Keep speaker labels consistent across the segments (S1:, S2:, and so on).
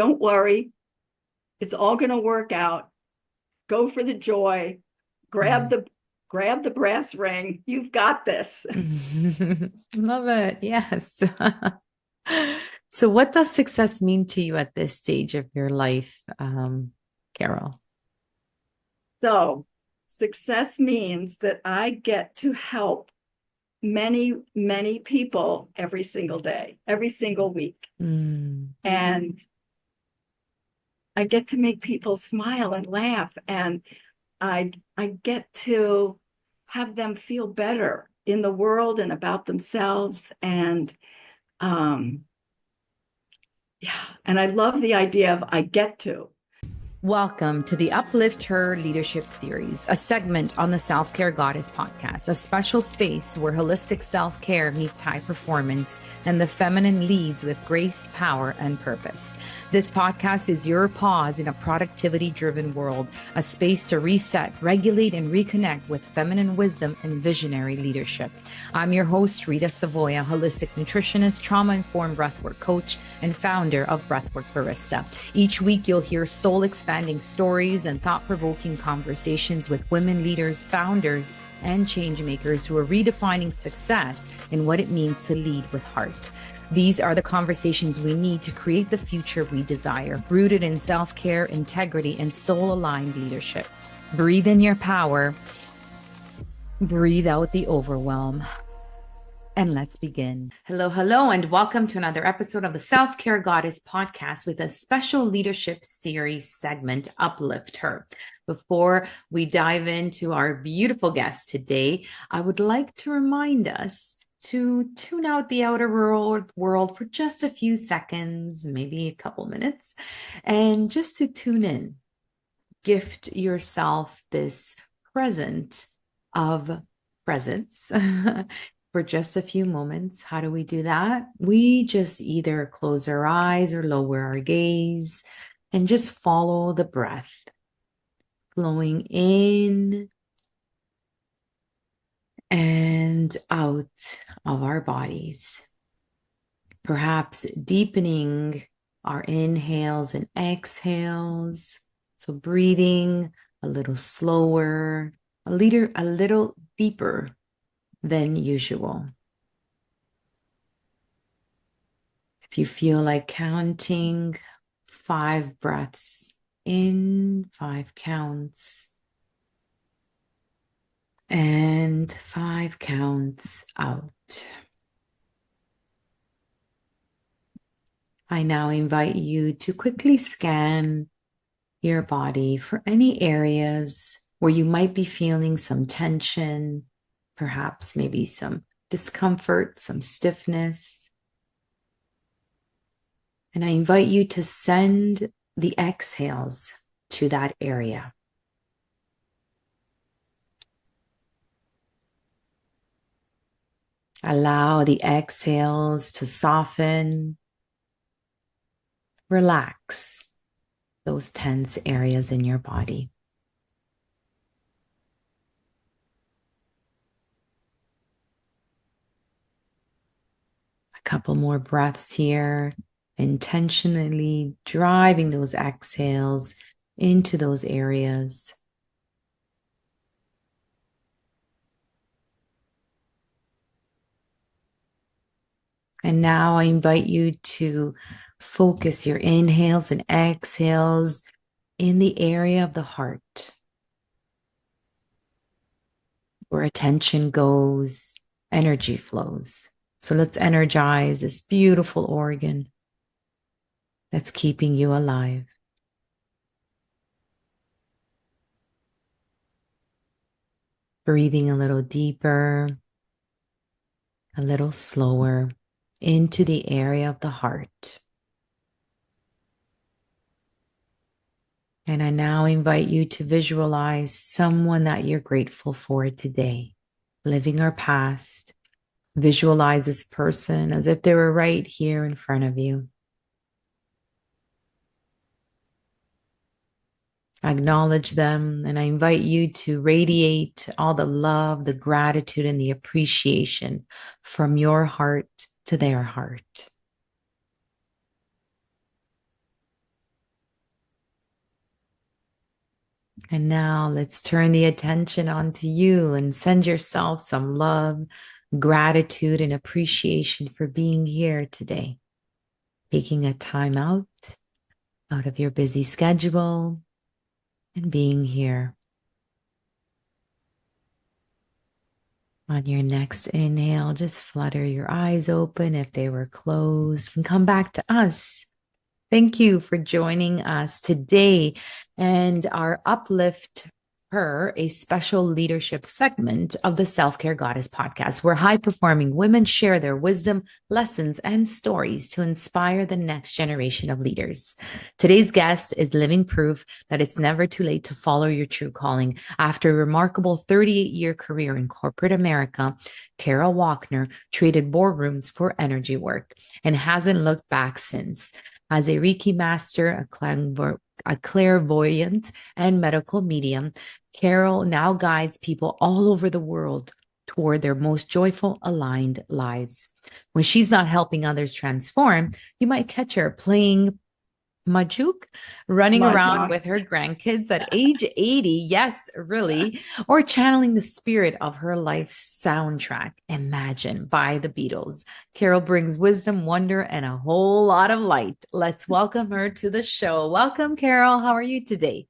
S1: Don't worry. It's all going to work out. Go for the joy. Grab
S2: Mm.
S1: the grab the brass ring. You've got this.
S2: Love it. Yes. So, what does success mean to you at this stage of your life, Carol?
S1: So, success means that I get to help many, many people every single day, every single week.
S2: Mm.
S1: And I get to make people smile and laugh. And I get to have them feel better in the world and about themselves. And um, yeah, and I love the idea of I get to.
S2: Welcome to the Uplift Her Leadership Series, a segment on the Self Care Goddess podcast, a special space where holistic self care meets high performance and the feminine leads with grace, power, and purpose. This podcast is your pause in a productivity driven world, a space to reset, regulate, and reconnect with feminine wisdom and visionary leadership. I'm your host, Rita Savoya, holistic nutritionist, trauma informed breathwork coach, and founder of Breathwork Barista. Each week, you'll hear soul expanding stories and thought-provoking conversations with women leaders, founders, and change makers who are redefining success and what it means to lead with heart. These are the conversations we need to create the future we desire, rooted in self-care, integrity, and soul-aligned leadership. Breathe in your power. Breathe out the overwhelm. And let's begin. Hello, and welcome to another episode of the Self Care Goddess podcast with a special leadership series segment, Uplift Her. Before we dive into our beautiful guest today, I would like to remind us to tune out the outer world for just a few seconds, maybe a couple minutes, and just to tune in. Gift yourself this present of presence. For just a few moments. How do we do that? We just either close our eyes or lower our gaze and just follow the breath flowing in and out of our bodies. Perhaps deepening our inhales and exhales. So breathing a little slower, a little deeper than usual. If you feel like counting 5 breaths in, 5 counts, and 5 counts out. I now invite you to quickly scan your body for any areas where you might be feeling some tension, perhaps maybe some discomfort, some stiffness. And I invite you to send the exhales to that area. Allow the exhales to soften, relax those tense areas in your body. A couple more breaths here, intentionally driving those exhales into those areas. And now I invite you to focus your inhales and exhales in the area of the heart. Where attention goes, energy flows. So let's energize this beautiful organ that's keeping you alive. Breathing a little deeper, a little slower into the area of the heart. And I now invite you to visualize someone that you're grateful for today, living or past. Visualize this person as if they were right here in front of you. Acknowledge them, and I invite you to radiate all the love, the gratitude, and the appreciation from your heart to their heart. And now let's turn the attention onto you and send yourself some love, gratitude, and appreciation for being here today, taking a time out of your busy schedule and being here. On your next inhale, just flutter your eyes open if they were closed and come back to us. Thank you for joining us today and our Uplift Her, a special leadership segment of the Self Care Goddess podcast, where high performing women share their wisdom, lessons, and stories to inspire the next generation of leaders. Today's guest is living proof that it's never too late to follow your true calling. After a remarkable 38-year career in corporate America, Carol Walkner traded boardrooms for energy work and hasn't looked back since. As a Reiki Master, a clairvoyant, and medical medium, Carol now guides people all over the world toward their most joyful, aligned lives. When she's not helping others transform, you might catch her playing Majuk, running around
S1: Mahjong.
S2: with her grandkids at age 80. Yes, really. Or channeling the spirit of her life soundtrack, Imagine by the Beatles. Carol brings wisdom, wonder, and a whole lot of light. Let's welcome her to the show. Welcome, Carol. How are you today?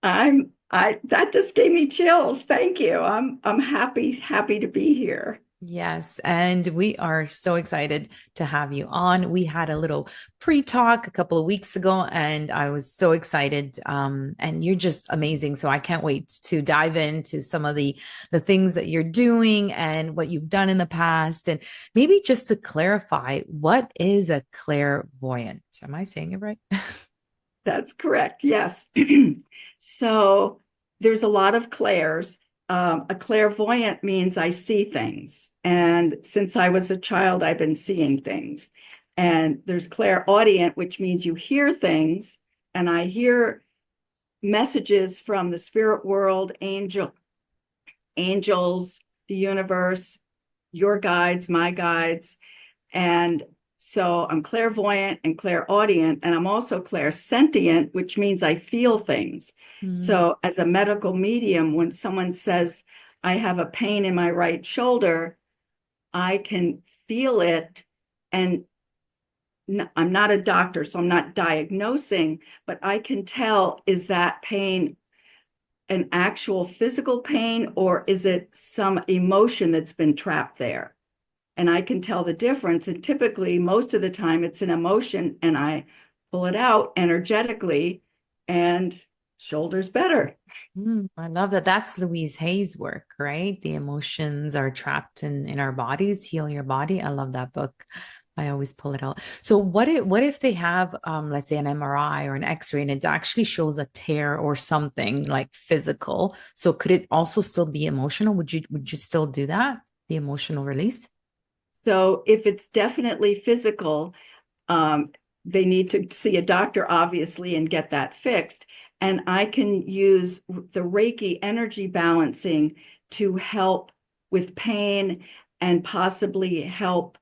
S1: I that just gave me chills. Thank you. I'm happy to be here.
S2: Yes, and we are so excited to have you on. We had a little pre-talk a couple of weeks ago, and I was so excited. And you're just amazing. So I can't wait to dive into some of the things that you're doing and what you've done in the past. And maybe just to clarify, what is a clairvoyant? Am I saying it right?
S1: That's correct. Yes. So there's a lot of clairs. A clairvoyant means I see things. And since I was a child, I've been seeing things. And there's clairaudient, which means you hear things. And I hear messages from the spirit world, angels, the universe, your guides, my guides. And so I'm clairvoyant and clairaudient, and I'm also clairsentient, which means I feel things.
S2: Mm,
S1: So as a medical medium, when someone says, I have a pain in my right shoulder, I can feel it. And I'm not a doctor, so I'm not diagnosing, but I can tell, is that pain an actual physical pain, or is it some emotion that's been trapped there? And I can tell the difference. And typically, most of the time, it's an emotion, and I pull it out energetically, and shoulders better.
S2: I love that. That's Louise Hay's work, right? The emotions are trapped in our bodies, heal your body. I love that book. I always pull it out. So what if they have let's say an MRI or an X-ray and it actually shows a tear or something like physical? So could it also still be emotional? Would you still do that? The emotional release?
S1: So if it's definitely physical, um, they need to see a doctor, obviously, and get that fixed. And I can use the Reiki energy balancing to help with pain and possibly help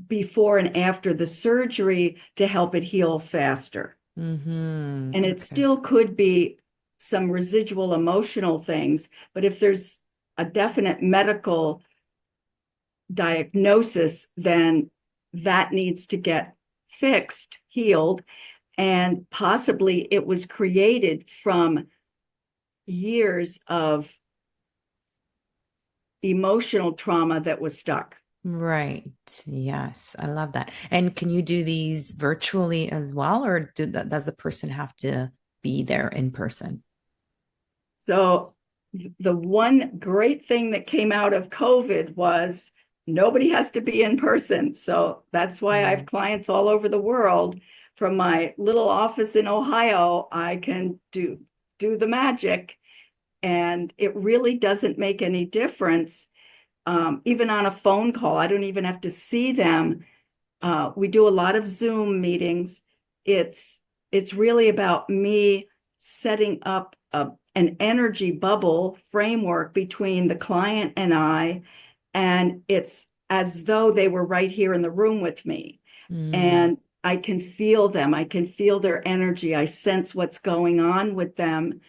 S1: before and after the surgery to help it heal faster. And it
S2: Okay.
S1: still could be some residual emotional things, but if there's a definite medical diagnosis, then that needs to get fixed, healed, and possibly it was created from years of emotional trauma that was stuck.
S2: Right. Yes. I love that. And can you do these virtually as well, or does the person have to be there in person?
S1: So the one great thing that came out of COVID was nobody has to be in person. So that's why I have
S2: Mm.
S1: clients all over the world. From my little office in Ohio, I can do the magic, and it really doesn't make any difference. Even on a phone call, I don't even have to see them. We do a lot of Zoom meetings. It's it's really about me setting up an energy bubble framework between the client and it's as though they were right here in the room with me.
S2: Mm.
S1: And I can feel them. I can feel their energy. I sense what's going on with them.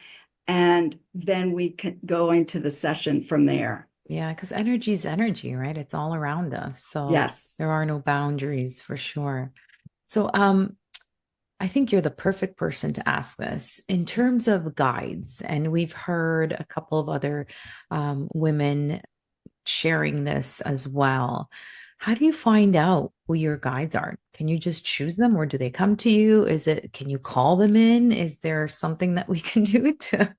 S1: And then we can go into the session from there.
S2: Yeah, because energy is energy, right? It's all around us. So
S1: Yes.
S2: there are no boundaries for sure. So I think you're the perfect person to ask this in terms of guides. And we've heard a couple of other women sharing this as well. How do you find out who your guides are? Can you just choose them or do they come to you? Can you call them in? Is there something that we can do to?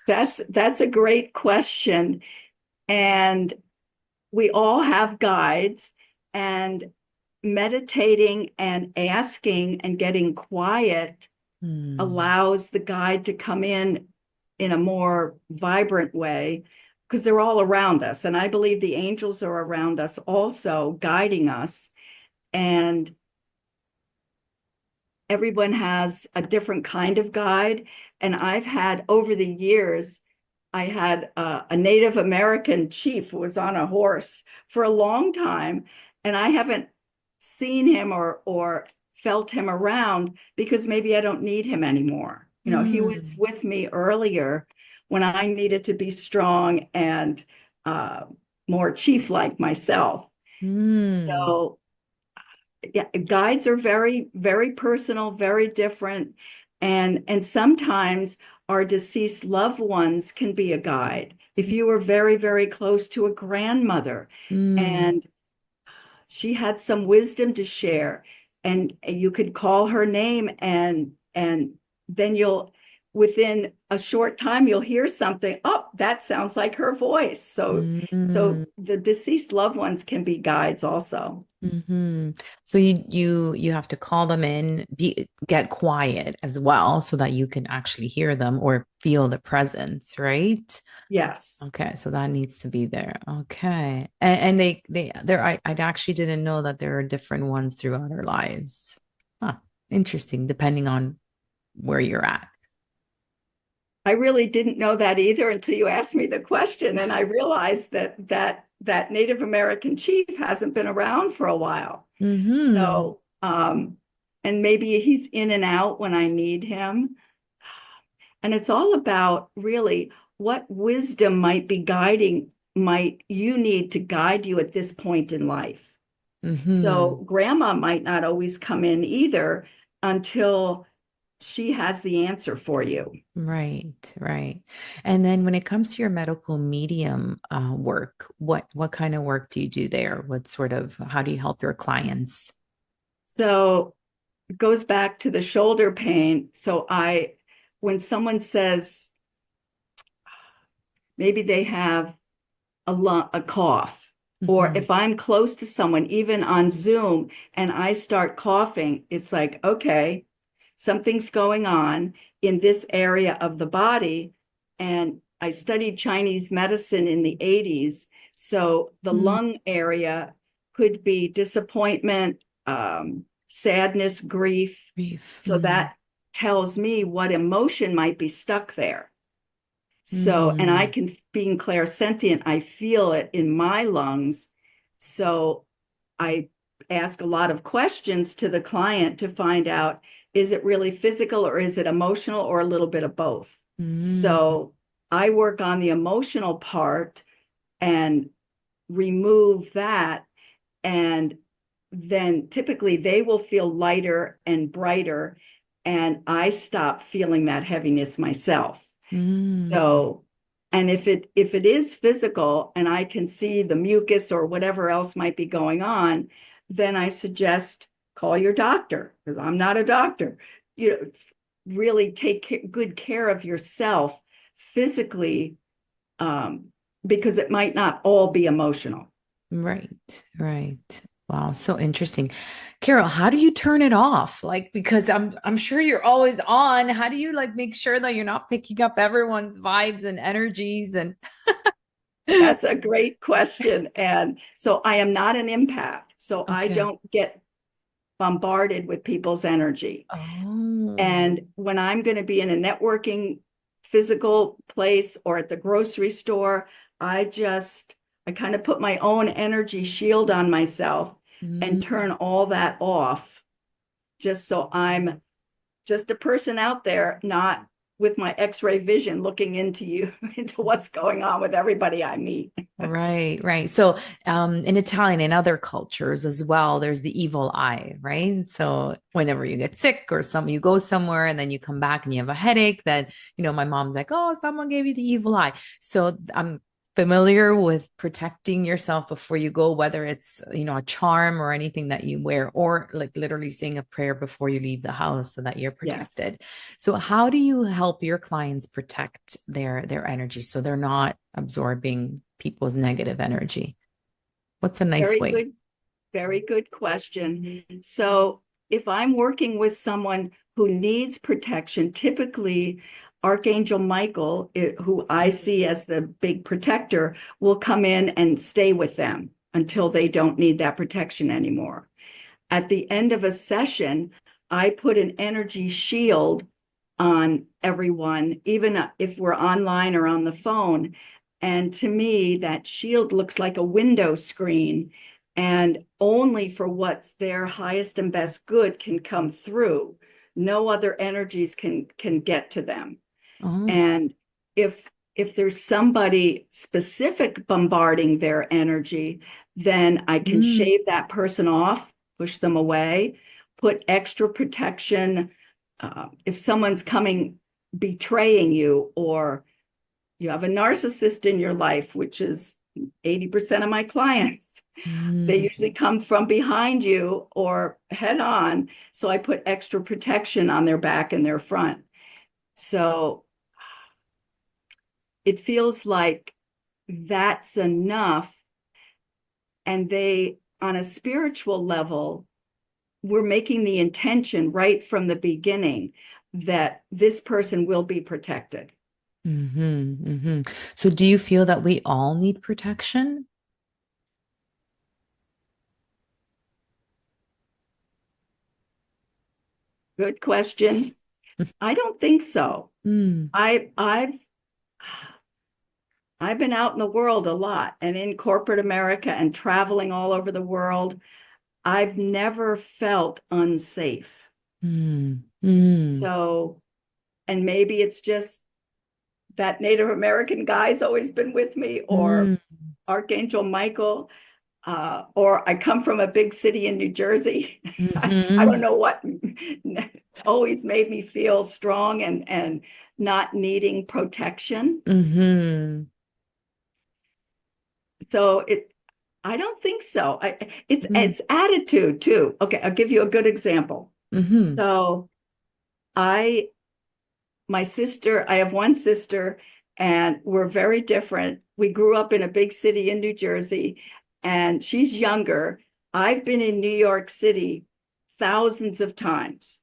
S1: That's a great question. And we all have guides, and meditating and asking and getting quiet
S2: Hmm.
S1: allows the guide to come in a more vibrant way because they're all around us. And I believe the angels are around us also, guiding us. And everyone has a different kind of guide. And I've had over the years, I had a Native American chief who was on a horse for a long time, and I haven't seen him or felt him around because maybe I don't need him anymore. You know, he was
S2: Hmm.
S1: with me earlier when I needed to be strong and uh, more chief-like myself.
S2: Hmm.
S1: So yeah, guides are very, very personal, very different. And sometimes our deceased loved ones can be a guide. If you were very, very close to a grandmother
S2: Hmm.
S1: and she had some wisdom to share, and you could call her name, and then you'll within a short time you'll hear something, oh, that sounds like her voice. So
S2: Hmm.
S1: the deceased loved ones can be guides also.
S2: Hmm. So you have to call them in, get quiet as well so that you can actually hear them or feel the presence, right?
S1: Yes.
S2: Okay, so that needs to be there. Okay. And I actually didn't know that there are different ones throughout our lives. Huh. Interesting, depending on where you're at.
S1: I really didn't know that either until you asked me the question, and I realized that Native American chief hasn't been around for a while.
S2: Hmm.
S1: So, and maybe he's in and out when I need him. And it's all about really what wisdom might you need to guide you at this point in life.
S2: Hmm.
S1: So grandma might not always come in either until she has the answer for you.
S2: Right, right. And then when it comes to your medical medium work, what kind of work do you do there? What sort of how do you help your clients?
S1: So it goes back to the shoulder pain. When someone says maybe they have a cough, or
S2: Hmm.
S1: if I'm close to someone, even on Zoom, and I start coughing, it's like, okay, something's going on in this area of the body. And I studied Chinese medicine in the 80s. So the
S2: Mm,
S1: lung area could be disappointment, sadness, grief.
S2: grief.
S1: So that tells me what emotion might be stuck there. So, and I
S2: Mm,
S1: can, being clairsentient, I feel it in my lungs. So I ask a lot of questions to the client to find out, is it really physical or is it emotional or a little bit of both?
S2: mm,
S1: So I work on the emotional part and remove that. And then typically they will feel lighter and brighter. And I stop feeling that heaviness myself.
S2: mm,
S1: So, and if it is physical and I can see the mucus or whatever else might be going on, then I suggest call your doctor because I'm not a doctor. You know, really take good care of yourself physically, um, because it might not all be emotional.
S2: right, right. Wow, so interesting. Carol, how do you turn it off? Like, because I'm sure you're always on. How do you like make sure that you're not picking up everyone's vibes and energies and
S1: That's a great question. And so I am not an empath, so I
S2: Okay.
S1: don't get bombarded with people's energy.
S2: Oh.
S1: And when I'm going to be in a networking physical place or at the grocery store, I kind of put my own energy shield on myself. and
S2: Mm.
S1: turn all that off, just so I'm just a person out there, not with my x-ray vision looking into you, into what's going on with everybody I meet.
S2: Right, right. So, in Italian and other cultures as well, there's the evil eye, right? So, whenever you get sick or you go somewhere and then you come back and you have a headache, then, my mom's like, oh, someone gave you the evil eye. So, I'm familiar with protecting yourself before you go, whether it's, a charm or anything that you wear, or like literally saying a prayer before you leave the house so that you're
S1: Yes.
S2: protected. So, how do you help your clients protect their energy so they're not absorbing people's negative energy? What's a nice
S1: Very
S2: way?
S1: good, very good question. So if I'm working with someone who needs protection, typically Archangel Michael, who I see as the big protector, will come in and stay with them until they don't need that protection anymore. At the end of a session, I put an energy shield on everyone, even if we're online or on the phone. And to me, that shield looks like a window screen, and only for what's their highest and best good can come through. No other energies can get to them.
S2: Oh,
S1: And if there's somebody specific bombarding their energy, then I can
S2: mm,
S1: shave that person off, push them away, put extra protection. If someone's coming betraying you, or you have a narcissist in your life, which is 80% of my clients, they
S2: mm,
S1: usually come from behind you or head on. So I put extra protection on their back and their front. So it feels like that's enough. And they, on a spiritual level, we're making the intention right from the beginning that this person will be protected.
S2: So, do you feel that we all need protection?
S1: Good question. I don't think so.
S2: Mm,
S1: I've been out in the world a lot and in corporate America and traveling all over the world. I've never felt unsafe.
S2: mm, mm,
S1: So, and maybe it's just that Native American guy's always been with me, or
S2: mm,
S1: Archangel Michael, or I come from a big city in New Jersey. I
S2: mm-hmm,
S1: don't know what always made me feel strong and not needing protection.
S2: mm-hmm,
S1: So I don't think so.
S2: mm,
S1: It's attitude too. Okay, I'll give you a good example.
S2: mm-hmm,
S1: So I my sister, I have one sister, and we're very different. We grew up in a big city in New Jersey, and she's younger. I've been in New York City thousands of times,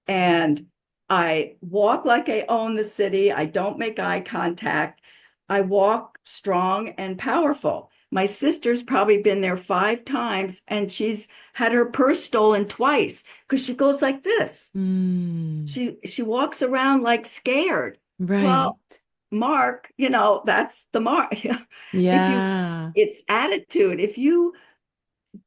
S1: and I walk like I own the city. I don't make eye contact. I walk strong and powerful. My sister's probably been there 5 times, and she's had her purse stolen twice because she goes like this.
S2: mm.
S1: She walks around like scared.
S2: Right.
S1: Well, Mark, that's the mark. If you,
S2: Yeah.
S1: it's attitude. If you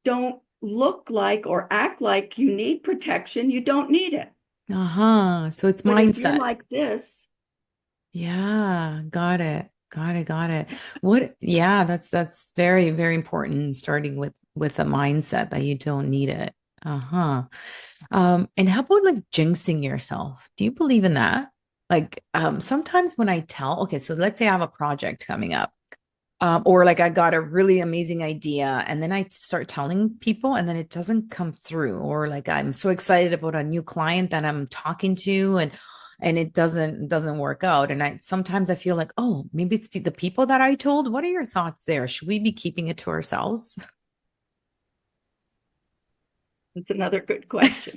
S1: don't look like or act like you need protection, you don't need it.
S2: Uh-huh. So it's
S1: But if you're
S2: mindset.
S1: like this,
S2: Yeah, got it. Got it. Got it. Yeah, that's very, very important, starting with a mindset that you don't need it. Uh-huh. And how about like jinxing yourself? Do you believe in that? Like, sometimes when I tell, okay, so let's say I have a project coming up, or like I got a really amazing idea, and then I start telling people, and then it doesn't come through, or like I'm so excited about a new client that I'm talking to, and it doesn't work out. And I sometimes I feel like, oh, maybe it's the people that I told. What are your thoughts there? Should we be keeping it to ourselves?
S1: it's another good question.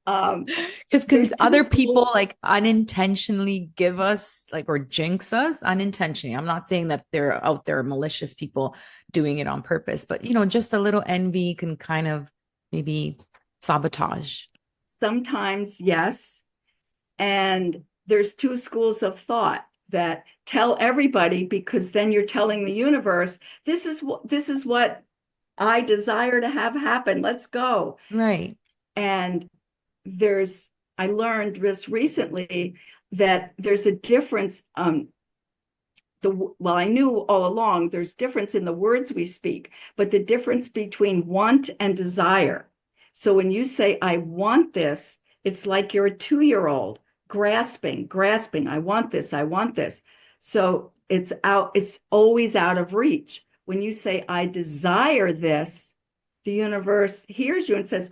S1: Um,
S2: Because can
S1: there's two
S2: other people
S1: schools.
S2: like unintentionally give us like or jinx us unintentionally? I'm not saying that they're out there malicious people doing it on purpose, but just a little envy can kind of maybe sabotage.
S1: Sometimes, yes. And there's two schools of thought that tell everybody, because then you're telling the universe, this is what I desire to have happen. Let's go.
S2: Right.
S1: And there's, I learned this recently that there's a difference. Well, I knew all along there's difference in the words we speak, but the difference between want and desire. So when you say, I want this, it's like you're a 2-year-old grasping, I want this, I want this. So it's out, it's always out of reach. When you say, I desire this, the universe hears you and says,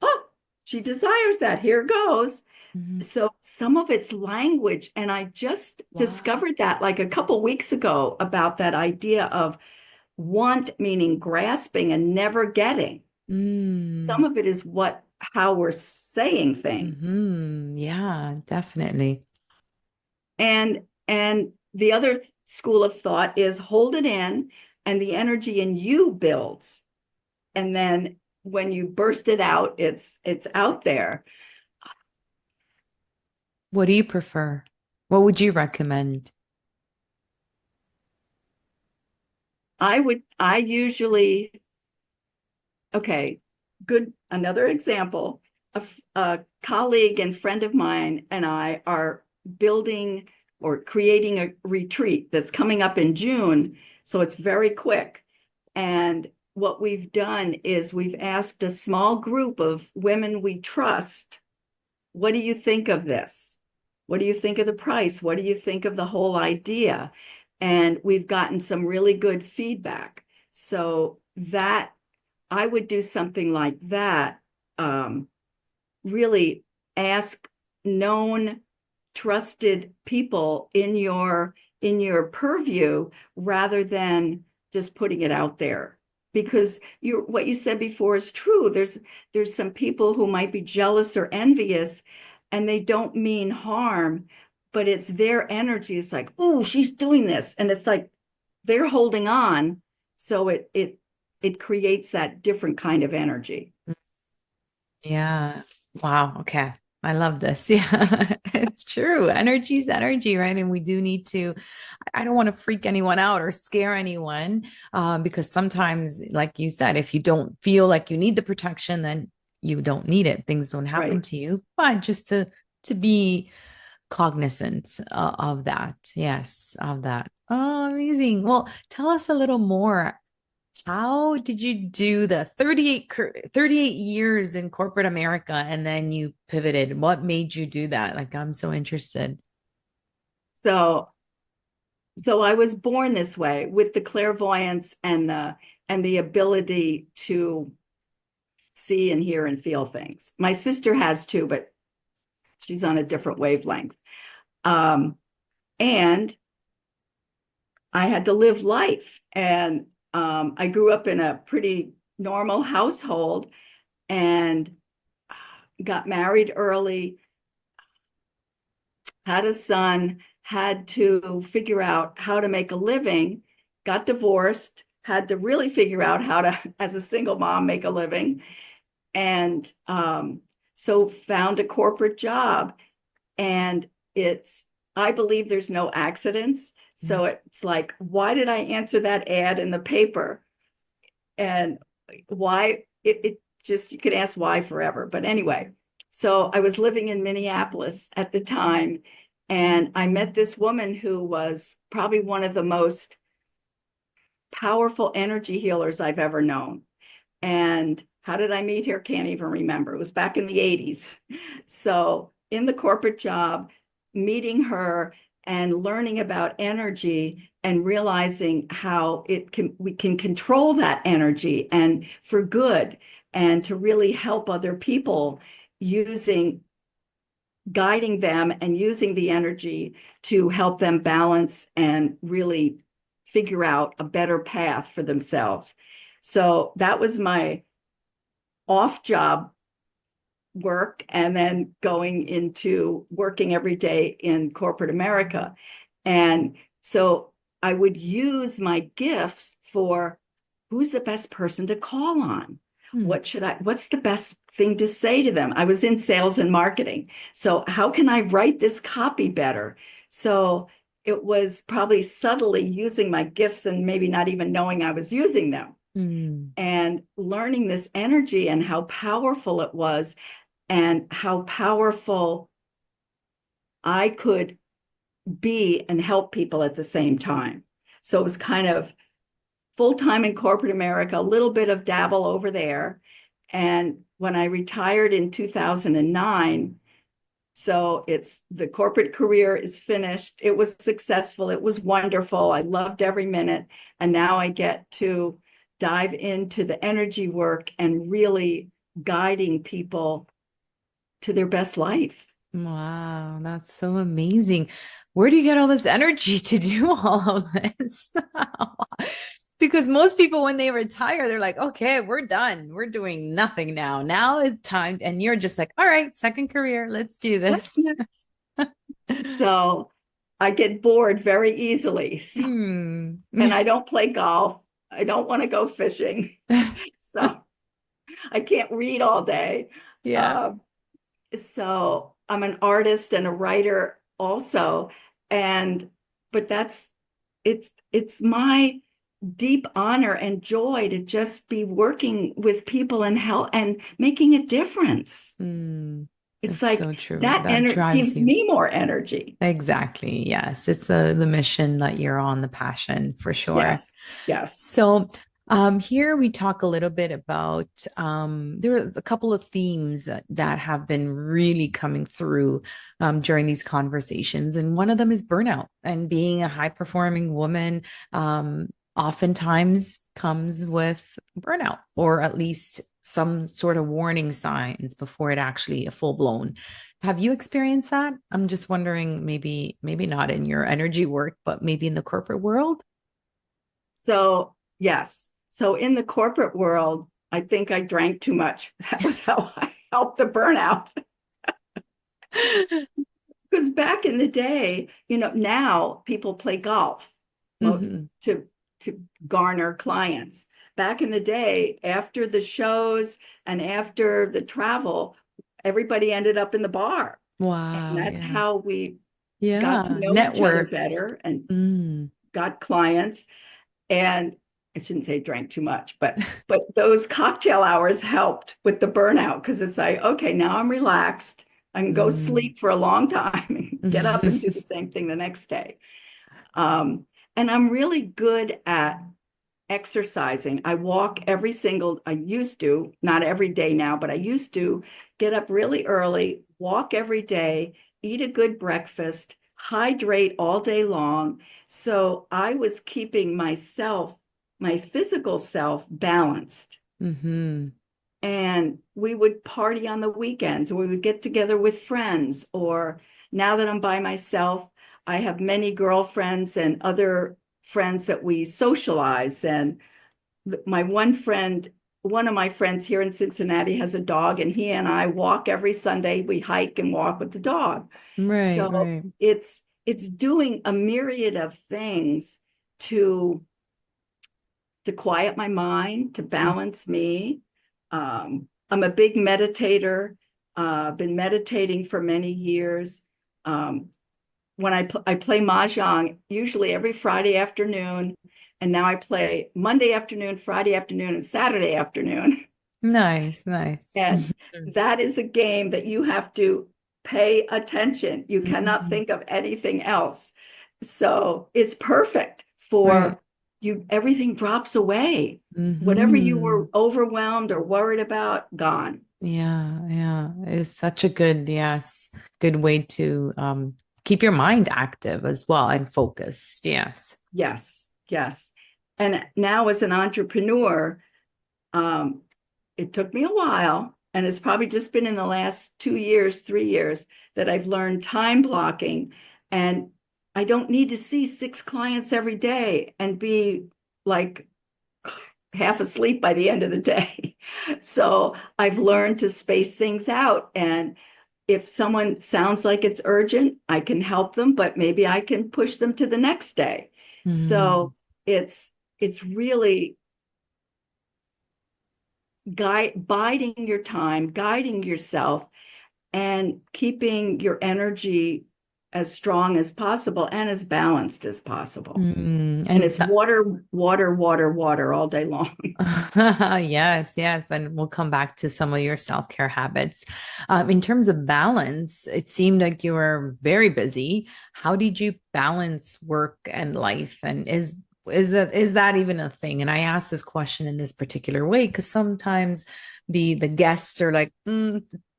S1: oh, she desires that. Here goes.
S2: Mhm.
S1: So some of it's language, and I just
S2: Wow.
S1: discovered that like a couple weeks ago about that idea of want meaning grasping and never getting. Some
S2: Mm.
S1: of it is what how we're saying things.
S2: Yeah, definitely.
S1: And the other school of thought is hold it in and the energy in you builds. And then when you burst it out, it's out there.
S2: What do you prefer? What would you recommend?
S1: I usually Okay, good. Another example. A colleague and friend of mine and I are building or creating a retreat that's coming up in June. So it's very quick. And what we've done is we've asked a small group of women we trust, what do you think of this? What do you think of the price? What do you think of the whole idea? And we've gotten some really good feedback. So that I would do something like that. Um, really ask known, trusted people in your purview rather than just putting it out there. Because you what you said before is true. There's some people who might be jealous or envious, and they don't mean harm, but it's their energy. It's like, oh, she's doing this, and it's like they're holding on, so it creates that different kind of energy.
S2: Yeah. Wow. Okay. I love this. Yeah, it's true. Energy is energy, right? And we do need to, I don't want to freak anyone out or scare anyone, because sometimes, like you said, if you don't feel like you need the protection, then you don't need it. Things don't happen
S1: Right.
S2: to you. But just to be cognizant of that. Yes, of that. Oh, amazing. Well, tell us a little more. How did you do the 38 years in corporate America and then you pivoted? What made you do that? Like, I'm so interested.
S1: So so I was born this way with the clairvoyance and the ability to see and hear and feel things. My sister has too, but she's on a different wavelength. Um, and I had to live life. And I grew up in a pretty normal household and got married early, had a son, had to figure out how to make a living, got divorced, had to really figure out how to, as a single mom, make a living. And so found a corporate job. And I believe there's no accidents.
S2: Mm.
S1: So it's like, why did I answer that ad in the paper? And why it just, you could ask why forever. But anyway, so I was living in Minneapolis at the time, and I met this woman who was probably one of the most powerful energy healers I've ever known. And how did I meet her? Can't even remember. It was back in the 80s. So, in the corporate job, meeting her and learning about energy and realizing how we can control that energy and for good and to really help other people using guiding them and using the energy to help them balance and really figure out a better path for themselves. So that was my off job work and then going into working every day in corporate America. And so I would use my gifts for who's the best person to call on?
S2: Hmm.
S1: What's the best thing to say to them? I was in sales and marketing. So how can I write this copy better? So it was probably subtly using my gifts and maybe not even knowing I was using them.
S2: Mm.
S1: and learning this energy and how powerful it was and how powerful I could be and help people at the same time. So it was kind of full time in corporate America, a little bit of dabble over there. And when I retired in 2009, so it's the corporate career is finished. It was successful. It was wonderful. I loved every minute. And now I get to dive into the energy work and really guiding people to their best life.
S2: Wow, that's so amazing. Where do you get all this energy to do all of this? Because most people, when they retire, they're like, okay, we're done. We're doing nothing now. Now is time. And you're just like, all right, second career, let's do
S1: What's
S2: this.
S1: next? So I get bored very easily. So,
S2: Hmm.
S1: and I don't play golf. I don't want to go fishing. So I can't read all day.
S2: Yeah.
S1: Uh, so I'm an artist and a writer also. And but it's my deep honor and joy to just be working with people and help and making a difference.
S2: Mm,
S1: It's
S2: that's
S1: like
S2: so true.
S1: that
S2: That
S1: energy
S2: drives
S1: gives
S2: you.
S1: me more energy.
S2: Exactly. Yes. It's the mission that you're on, the passion for sure.
S1: Yes, yes.
S2: So here we talk a little bit about there are a couple of themes that have been really coming through during these conversations. And one of them is burnout, and being a high performing woman oftentimes comes with burnout, or at least some sort of warning signs before it actually a full blown. Have you experienced that? I'm just wondering, maybe not in your energy work, but maybe in the corporate world.
S1: So, yes. So in the corporate world, I think I drank too much. That was how I helped the burnout. Because back in the day, now people play golf, well,
S2: Hmm.
S1: to garner clients. Back in the day, after the shows and after the travel, everybody ended up in the bar. And
S2: Wow.
S1: that's
S2: Yeah.
S1: how we got to
S2: Yeah.
S1: know each other
S2: Networked.
S1: better and
S2: Mm.
S1: got clients. And I shouldn't say drank too much, but those cocktail hours helped with the burnout because it's like, okay, now I'm relaxed. I can go
S2: Mm.
S1: sleep for a long time and get up and do the same thing the next day. Um, and I'm really good at exercising. I used to, not every day now, but I used to get up really early, walk every day, eat a good breakfast, hydrate all day long. So I was keeping my physical self balanced.
S2: Hmm.
S1: And we would party on the weekends, or we would get together with friends. Or now that I'm by myself, I have many girlfriends and other friends that we socialize. And my one of my friends here in Cincinnati has a dog, and he and I walk every Sunday. We hike and walk with the dog.
S2: Right,
S1: So
S2: right.
S1: it's doing a myriad of things to to quiet my mind, to balance me. I'm a big meditator. Been meditating for many years. Um, when I play mahjong, usually every Friday afternoon, and now I play Monday afternoon, Friday afternoon, and Saturday afternoon.
S2: Nice, nice.
S1: And that is a game that you have to pay attention. You cannot
S2: Mhm.
S1: think of anything else. So it's perfect
S2: Right.
S1: for you. Everything drops away. Whatever you
S2: Hmm.
S1: were overwhelmed or worried about, gone.
S2: Yeah, yeah. It's such a good, yes, good way to keep your mind active as well and focused. Yes.
S1: Yes, yes. And now as an entrepreneur, um, it took me a while, and it's probably just been in the last 2 years, 3 years that I've learned time blocking. And I don't need to see six clients every day and be like half asleep by the end of the day. So I've learned to space things out. And if someone sounds like it's urgent, I can help them, but maybe I can push them to the next day.
S2: Mm.
S1: So it's really biding your time, guiding yourself, and keeping your energy. as strong as possible and as balanced as possible. And
S2: And
S1: it's water, water, water, water all day long.
S2: yes, yes. And we'll come back to some of your self-care habits. In terms of balance, it seemed like you were very busy. How did you balance work and life? And is that even a thing? And I asked this question in this particular way because sometimes the guests are like,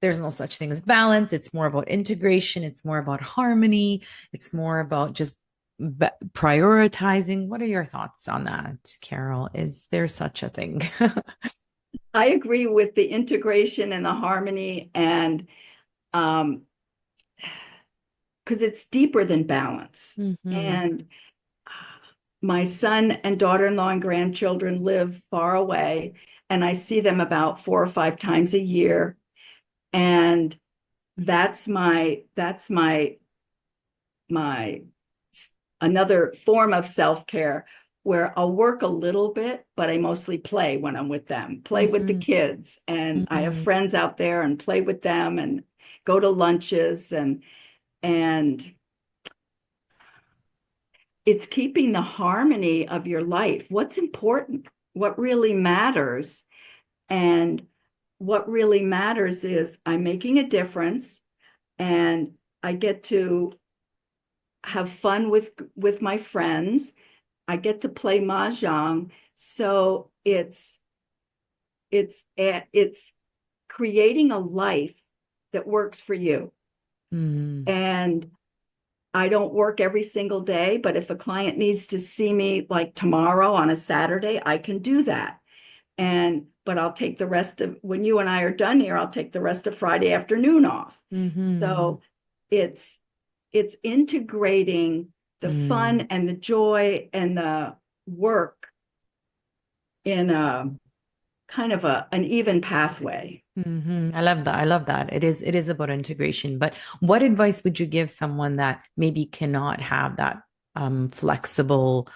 S2: there's no such thing as balance. It's more about integration. It's more about harmony. It's more about just prioritizing. What are your thoughts on that, Carol? Is there such a thing?
S1: I agree with the integration and the harmony, and um, because it's deeper than balance.
S2: Hmm.
S1: And my son and daughter-in-law and grandchildren live far away, and I see them about 4 or 5 times a year. And that's my another form of self-care where I'll work a little bit, but I mostly play when I'm with them, play with the
S2: Hmm.
S1: kids. And I have
S2: Hmm.
S1: friends out there and play with them and go to lunches, and it's keeping the harmony of your life. What's important, what really matters. And what really matters is I'm making a difference, and I get to have fun with my friends. I get to play mahjong. So it's creating a life that works for you.
S2: Hmm.
S1: And I don't work every single day, but if a client needs to see me like tomorrow on a Saturday, I can do that. But I'll take the rest of, when you and I are done here, I'll take the rest of Friday afternoon off.
S2: Hmm.
S1: So it's it's integrating the fun
S2: Hmm.
S1: and the joy and the work in a kind of an even pathway.
S2: I love that. I love that. It is about integration. But what advice would you give someone that maybe cannot have that flexible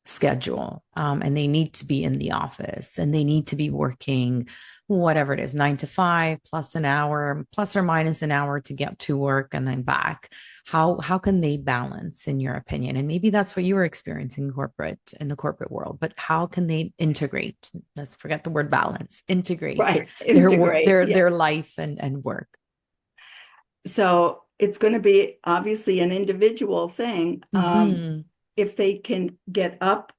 S2: schedule, and they need to be in the office and they need to be working whatever it is, 9 to 5 plus an hour, plus or minus an hour to get to work and then back? How can they balance, in your opinion? And maybe that's what you were experiencing in the corporate world, but how can they integrate? Let's forget the word balance. Integrate
S1: Right.
S2: their work,
S1: Integrate.
S2: their
S1: Yeah.
S2: their life and work.
S1: So it's going to be obviously an individual thing.
S2: Hmm.
S1: If they can get up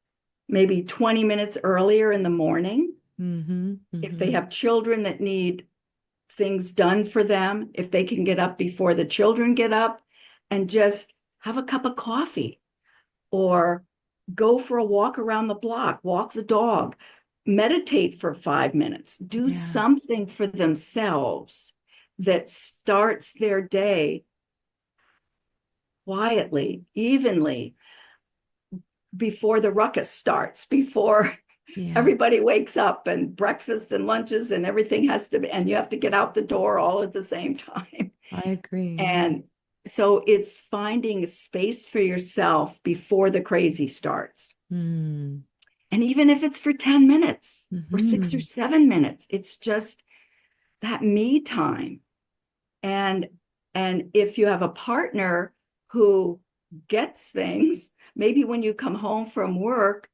S1: maybe 20 minutes earlier in the morning,
S2: Hmm.
S1: if they
S2: Hmm.
S1: have children that need things done for them, if they can get up before the children get up and just have a cup of coffee or go for a walk around the block, walk the dog, meditate for 5 minutes, do
S2: Yeah.
S1: something for themselves that starts their day quietly, evenly, before the ruckus starts, before
S2: Yeah.
S1: everybody wakes up and breakfast and lunches and everything has to be, and you have to get out the door all at the same time.
S2: I agree. Yeah.
S1: And so it's finding a space for yourself before the crazy starts.
S2: Mm.
S1: And even if it's for 10 minutes or 6 or 7 minutes, it's just that me time. And and if you have a partner who gets things, maybe when you come home from work,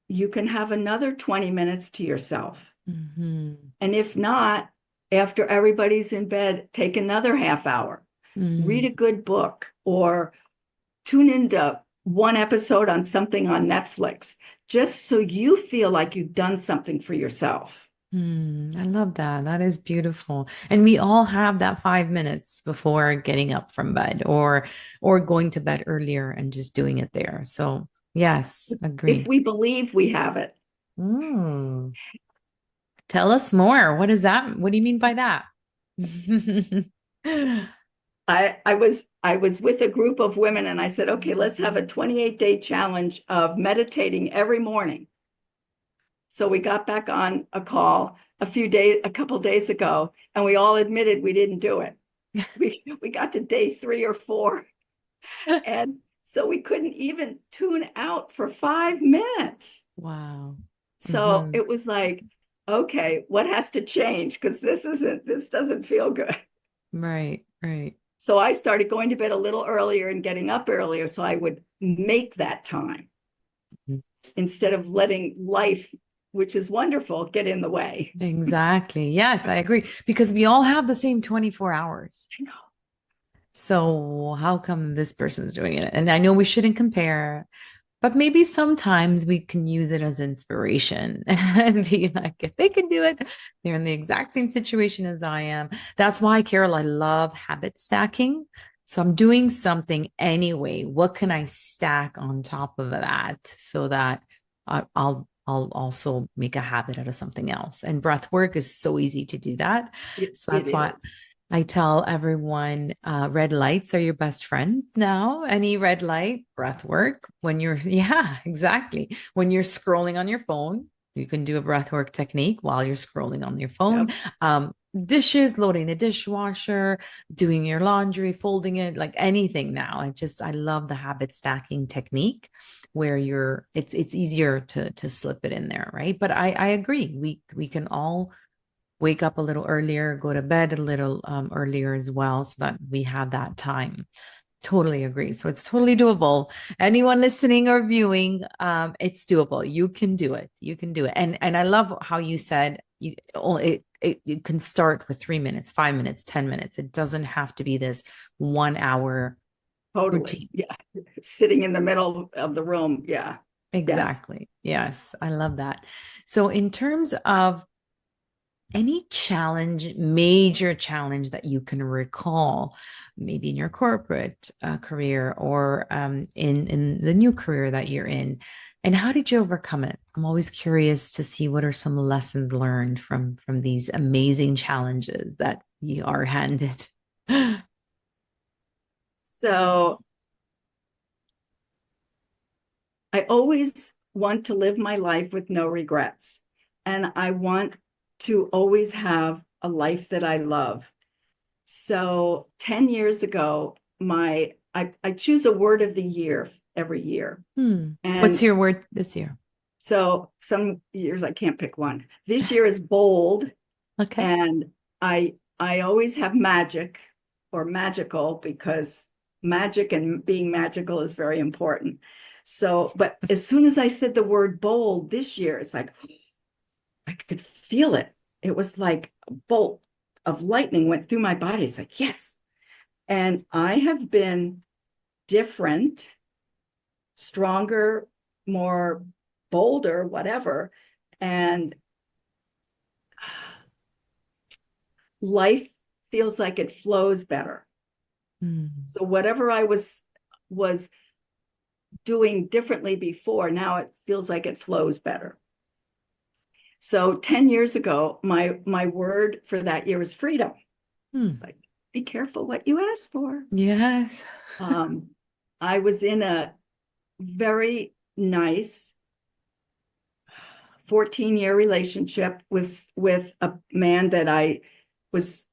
S1: you can have another 20 minutes to yourself.
S2: Hmm.
S1: And if not, after everybody's in bed, take another half hour, read
S2: Mm.
S1: a good book, or tune into one episode on something on Netflix, just so you feel like you've done something for yourself.
S2: I love that. That is beautiful. And we all have that 5 minutes before getting up from bed or going to bed earlier and just doing it there. So yes,
S1: If
S2: agreed.
S1: we believe we have it.
S2: Mm. Tell us more. What is that? What do you mean by that?
S1: I was with a group of women and I said, okay, let's have a 28-day challenge of meditating every morning. So we got back on a call a couple days ago, and we all admitted we didn't do it. We got to day 3 or 4, and so we couldn't even tune out for 5 minutes.
S2: Wow.
S1: So
S2: Hmm.
S1: it was like, okay, what has to change? Because this doesn't feel good.
S2: Right, right.
S1: So I started going to bed a little earlier and getting up earlier so I would make that time instead of letting life, which is wonderful, get in the way.
S2: Exactly. Yes, I agree. Because we all have the same 24 hours.
S1: I know.
S2: So how come this person's doing it? And I know we shouldn't compare, but maybe sometimes we can use it as inspiration and be like, if they can do it, they're in the exact same situation as I am. That's why, Carol, I love habit stacking. So I'm doing something anyway. What can I stack on top of that so that I'll also make a habit out of something else? And breath work is so easy to do that. So
S1: It
S2: that's why
S1: is.
S2: I tell everyone red lights are your best friends now. Any red light, breath work. When you're, yeah, exactly. When you're scrolling on your phone, you can do a breath work technique while you're scrolling on your phone.
S1: Yep.
S2: Dishes, loading the dishwasher, doing your laundry, folding it, like anything now. I love the habit stacking technique where it's easier to slip it in there, right? But I agree. We can all wake up a little earlier, go to bed a little earlier as well, so that we have that time. Totally agree. So it's totally doable. Anyone listening or viewing, it's doable. You can do it. You can do it. And I love how you said you can start with 3 minutes, 5 minutes, 10 minutes. It doesn't have to be this 1 hour
S1: Totally.
S2: routine.
S1: Yeah. Sitting in the middle of the room. Yeah. Yes.
S2: Exactly. Yes, I love that. So in terms of any challenge, major challenge that you can recall, maybe in your corporate career or in the new career that you're in, and how did you overcome it? I'm always curious to see what are some lessons learned from these amazing challenges that you are handed.
S1: So I always want to live my life with no regrets. And I want to always have a life that I love. So 10 years ago, I choose a word of the year every year.
S2: What's
S1: And
S2: your word this year?
S1: so some years I can't pick one. This year is bold,
S2: Okay.
S1: and I always have magic or magical because magic and being magical is very important. So, but as soon as I said the word bold this year, it's like I could feel it. It was like a bolt of lightning went through my body. It's like, yes. And I have been different, stronger, more bolder, whatever. And life feels like it flows better.
S2: Mm.
S1: So whatever I was doing differently before, now it feels like it flows better. So 10 years ago, my word for that year was freedom. It's
S2: Mm.
S1: like, be careful what you ask for.
S2: Yes.
S1: Um, I was in a very nice 14-year relationship with a man was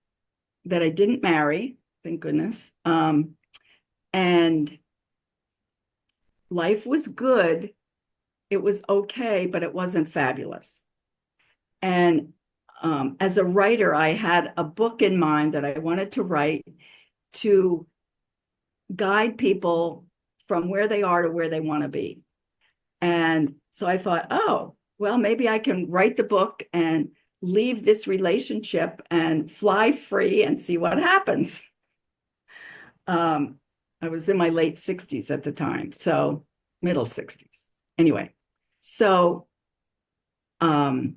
S1: that I didn't marry, thank goodness. And life was good. It was okay, but it wasn't fabulous. And as a writer, I had a book in mind that I wanted to write to guide people from where they are to where they want to be. And so I thought, oh, well, maybe I can write the book and leave this relationship and fly free and see what happens. Um, I was in my late 60s at the time, so middle 60s. Anyway, so um,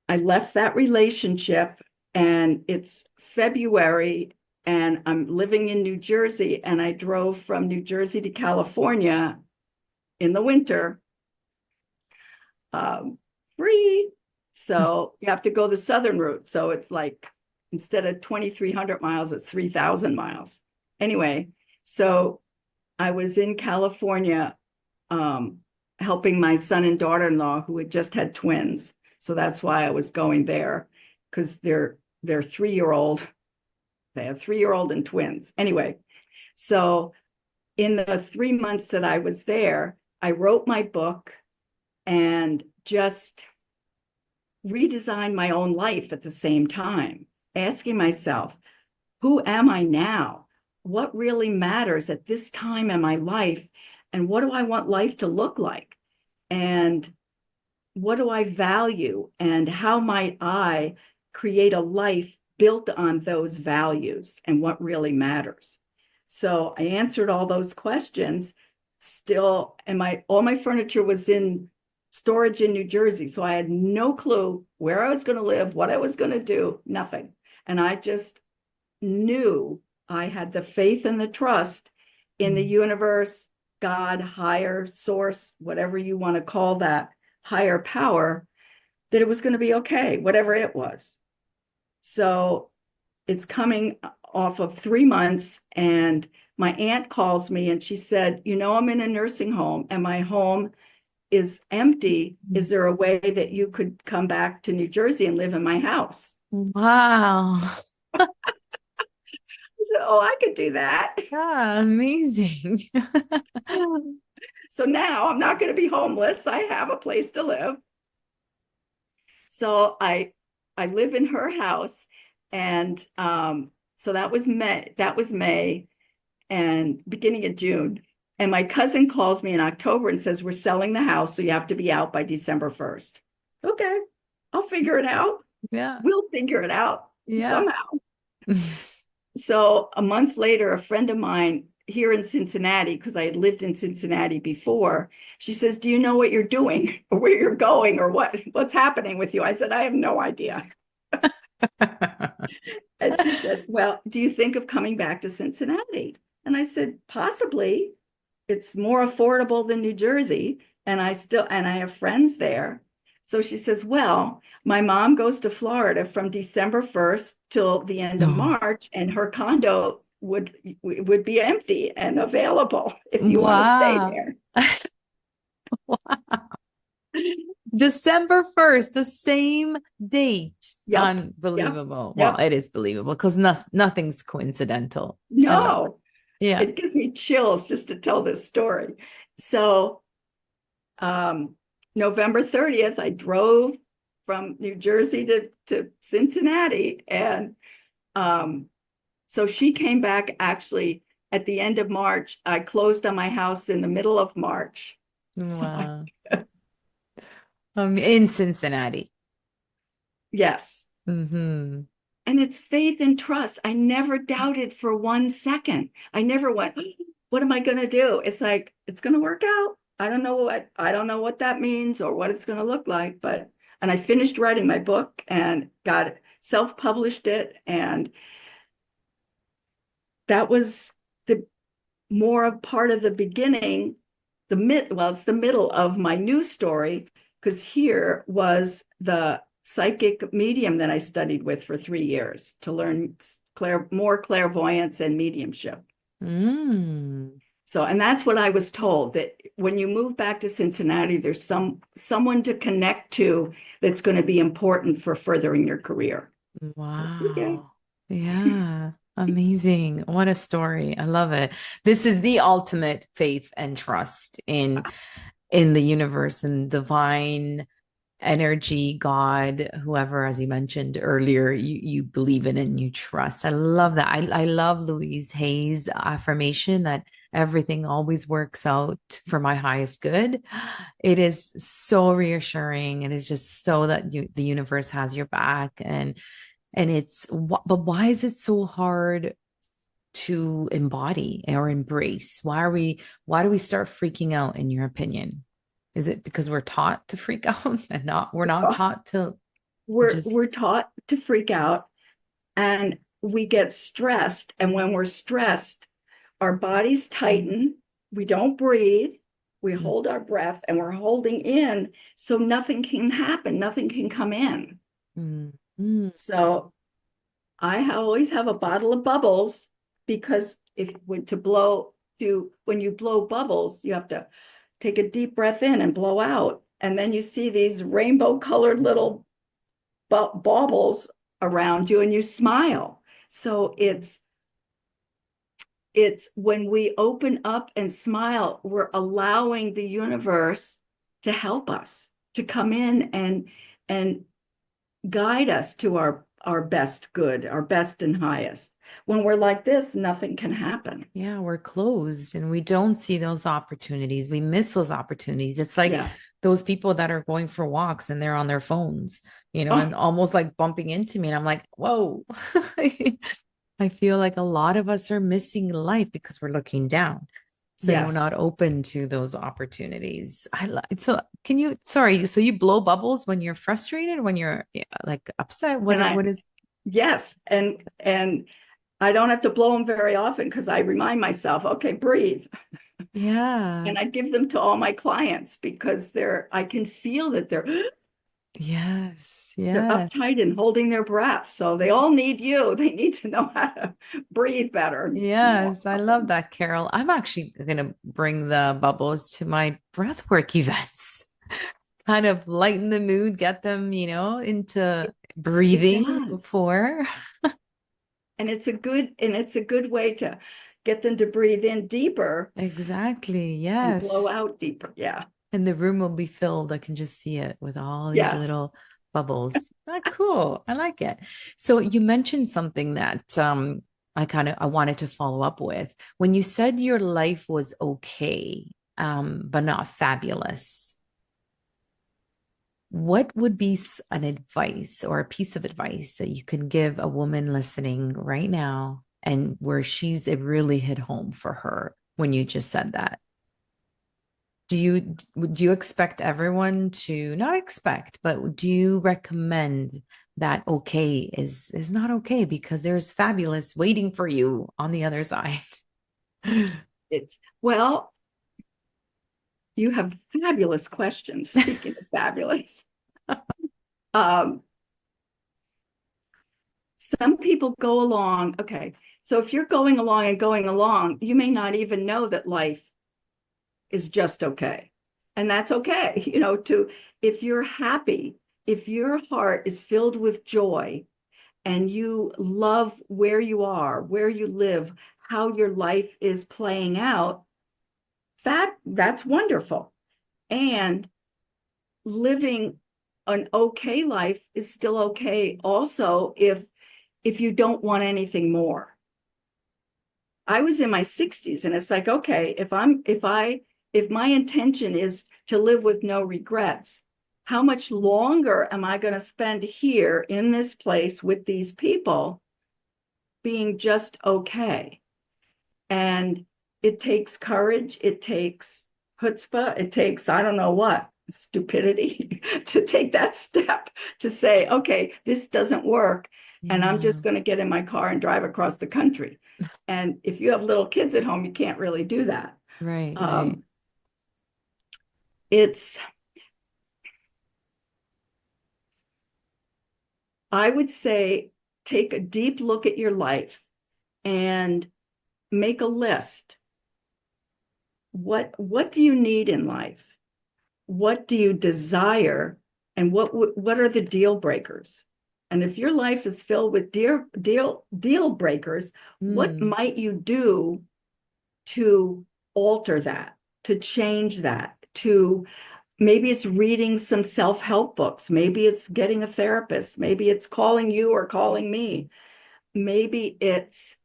S1: I left that relationship and it's February and I'm living in New Jersey and I drove from New Jersey to California in the winter um, free. So you have to go the southern route. So it's like instead of 2,300 miles, it's 3,000 miles. Anyway, so I was in California um, helping my son and daughter-in-law who had just had twins. So that's why I was going there because they're 3-year-old. They have 3-year-old and twins. Anyway, so in the 3 months that I was there, I wrote my book and just redesigned my own life at the same time, asking myself, who am I now? What really matters at this time in my life? And what do I want life to look like? And what do I value? And how might I create a life built on those values and what really matters? So I answered all those questions still, and all my furniture was in storage in New Jersey. So I had no clue where I was going to live, what I was going to do, nothing. And I just knew I had the faith and the trust in the universe, God, higher source, whatever you want to call that, higher power, that it was going to be okay, whatever it was. So it's coming off of 3 months, and my aunt calls me and she said, I'm in a nursing home and my home is empty. Is there a way that you could come back to New Jersey and live in my house?
S2: Wow.
S1: I said, oh, I could do that.
S2: Yeah, amazing.
S1: So now I'm not going to be homeless. I have a place to live. So I live in her house, and so that was May and beginning of June. And my cousin calls me in October and says, we're selling the house, so you have to be out by December 1st. Okay, I'll figure it out.
S2: Yeah.
S1: We'll figure it out
S2: Yeah.
S1: somehow. So a month later, a friend of mine here in Cincinnati, because I had lived in Cincinnati before, she says, do you know what you're doing or where you're going or what's happening with you? I said, I have no idea. And she said, well, do you think of coming back to Cincinnati? And I said, possibly. It's more affordable than New Jersey. And I have friends there. So she says, well, my mom goes to Florida from December 1st till the end of
S2: No.
S1: March, and her condo would be empty and available if you want to stay
S2: Wow.
S1: there.
S2: Wow. December 1st, the same date.
S1: Yep.
S2: Unbelievable.
S1: Yep.
S2: Well, it is believable because nothing's coincidental. I love
S1: No,
S2: it. Yeah.
S1: it gives me chills just to tell this story. So November 30th, I drove from New Jersey to Cincinnati. And so she came back actually at the end of March. I closed on my house in the middle of March.
S2: Wow. In Cincinnati.
S1: Yes.
S2: Mm-hmm.
S1: And it's faith and trust. I never doubted for 1 second. I never went, what am I going to do? It's like, it's going to work out. I don't know what that means or what it's going to look like, and I finished writing my book and got self-published it. And that was the more of part of the beginning, it's the middle of my new story, because here was the psychic medium that I studied with for 3 years to learn more clairvoyance and mediumship. So, and that's what I was told, that when you move back to Cincinnati, there's someone to connect to that's going to be important for furthering your career.
S2: Wow. Yeah. Amazing. What a story. I love it. This is the ultimate faith and trust in the universe and divine energy, God, whoever, as you mentioned earlier, you believe in and you trust. I love that. I love Louise Hay's affirmation that everything always works out for my highest good. It is so reassuring. It is just so that the universe has your back, and but why is it so hard to embody or embrace? Why do we start freaking out, in your opinion? Is it because we're taught to freak out and we're not taught to
S1: we're taught to freak out, and we get stressed. And when we're stressed, our bodies tighten, we don't breathe, we hold our breath, and we're holding in, so nothing can happen, nothing can come in. So I always have a bottle of bubbles, because when you blow bubbles, you have to take a deep breath in and blow out. And then you see these rainbow colored little baubles around you and you smile. So it's when we open up and smile, we're allowing the universe to help us, to come in and guide us to our best good, our best and highest. When we're like this, nothing can happen.
S2: Yeah, we're closed and we don't see those opportunities. We miss those opportunities. It's like
S1: Yes.
S2: those people that are going for walks and they're on their phones, and
S1: Oh,
S2: almost like bumping into me. And I'm like, whoa. I feel like a lot of us are missing life because we're looking down. So we're not
S1: yes.
S2: open to those opportunities. So can you, sorry, so you blow bubbles when you're frustrated, when you're like upset?
S1: And
S2: What is,
S1: yes. And I don't have to blow them very often because I remind myself, okay, breathe.
S2: yeah,
S1: And I give them to all my clients because I can feel that
S2: yes,
S1: they're
S2: yes.
S1: uptight and holding their breath. So they all need you. They need to know how to breathe better more
S2: Yes, I love
S1: often.
S2: that, Carol. I'm actually going to bring the bubbles to my breathwork events. Kind of lighten the mood, get them, into
S1: It
S2: breathing
S1: does.
S2: before.
S1: And it's a good way to get them to breathe in deeper
S2: Exactly.
S1: and blow
S2: Yes.
S1: out deeper. Yeah.
S2: And the room will be filled. I can just see it with all these
S1: Yes.
S2: little bubbles. Ah, cool. I like it. So you mentioned something that I wanted to follow up with. When you said your life was okay, but not fabulous, what would be an advice or a piece of advice that you can give a woman listening right now and where it really hit home for her when you just said that? Would you expect everyone to not expect, but do you recommend that okay is not okay because there's fabulous waiting for you on the other side?
S1: Well, you have fabulous questions. Speaking of fabulous, um, some people go along. Okay. So if you're going along and going along, you may not even know that life is just okay. And that's okay. If you're happy, if your heart is filled with joy and you love where you are, where you live, how your life is playing out, that's wonderful. And living an okay life is still okay also if you don't want anything more. I was in my 60s and it's like, okay, if my intention is to live with no regrets, how much longer am I going to spend here in this place with these people being just okay? And it takes courage, it takes chutzpah, it takes, I don't know what, stupidity to take that step to say, okay, this doesn't work. And I'm
S2: Yeah,
S1: just going to get in my car and drive across the country. And if you have little kids at home, you can't really do that.
S2: right, right.
S1: Um, it's, I would say, take a deep look at your life and make a list. What do you need in life? What do you desire, and what are the deal breakers? And if your life is filled with deal breakers, what
S2: Mm,
S1: might you do to alter that, to change that, to maybe it's reading some self-help books, maybe it's getting a therapist, maybe it's calling you or calling me, maybe it's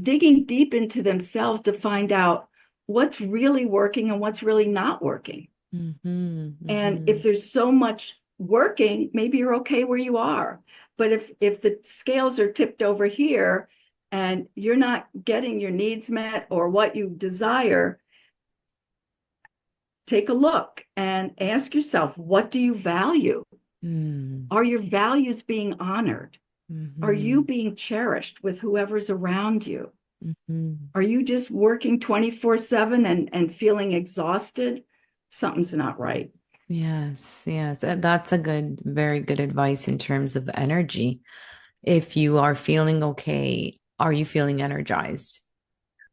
S1: digging deep into themselves to find out what's really working and what's really not working.
S2: mhm,
S1: And if
S2: mhm.
S1: there's so much working, maybe you're okay where you are. But if the scales are tipped over here and you're not getting your needs met or what you desire, take a look and ask yourself, what do you value?
S2: Mm,
S1: Are your values being honored? Are you
S2: mhm,
S1: being cherished with whoever's around you?
S2: mhm.
S1: Are you just working 24/7 and feeling exhausted? Something's not right.
S2: Yes, yes. That's a very good advice in terms of energy. If you are feeling okay, are you feeling energized?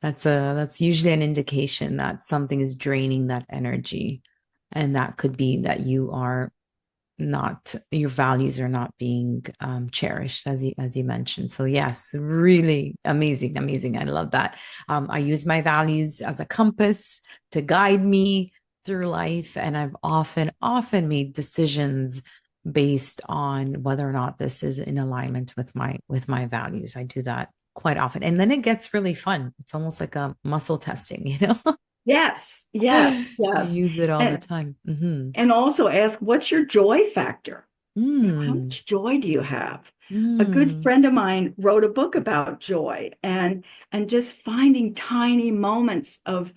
S2: That's usually an indication that something is draining that energy. And that could be that your values are not being cherished as you mentioned. So yes, really amazing, amazing. I love that. I use my values as a compass to guide me through life, and I've often made decisions based on whether or not this is in alignment with my values. I do that quite often. And then it gets really fun. It's almost like a muscle testing, you know?
S1: Yes, yes,
S2: You
S1: yes.
S2: use it all the
S1: And
S2: time. Mm-hmm.
S1: and also ask, what's your joy factor? How
S2: Mm,
S1: much joy do you have? A good
S2: mm,
S1: friend of mine wrote a book about joy, and just finding tiny moments of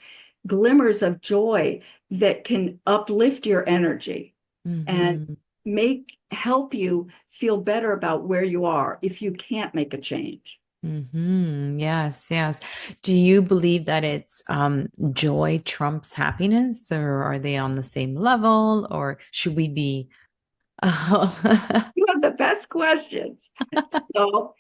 S1: glimmers of joy that can uplift your energy and
S2: mm-hmm.
S1: help you feel better about where you are if you can't make a change.
S2: Mm-hmm. Yes, yes. Do you believe that it's joy trumps happiness, or are they on the same level, or should we be
S1: You have the best questions. So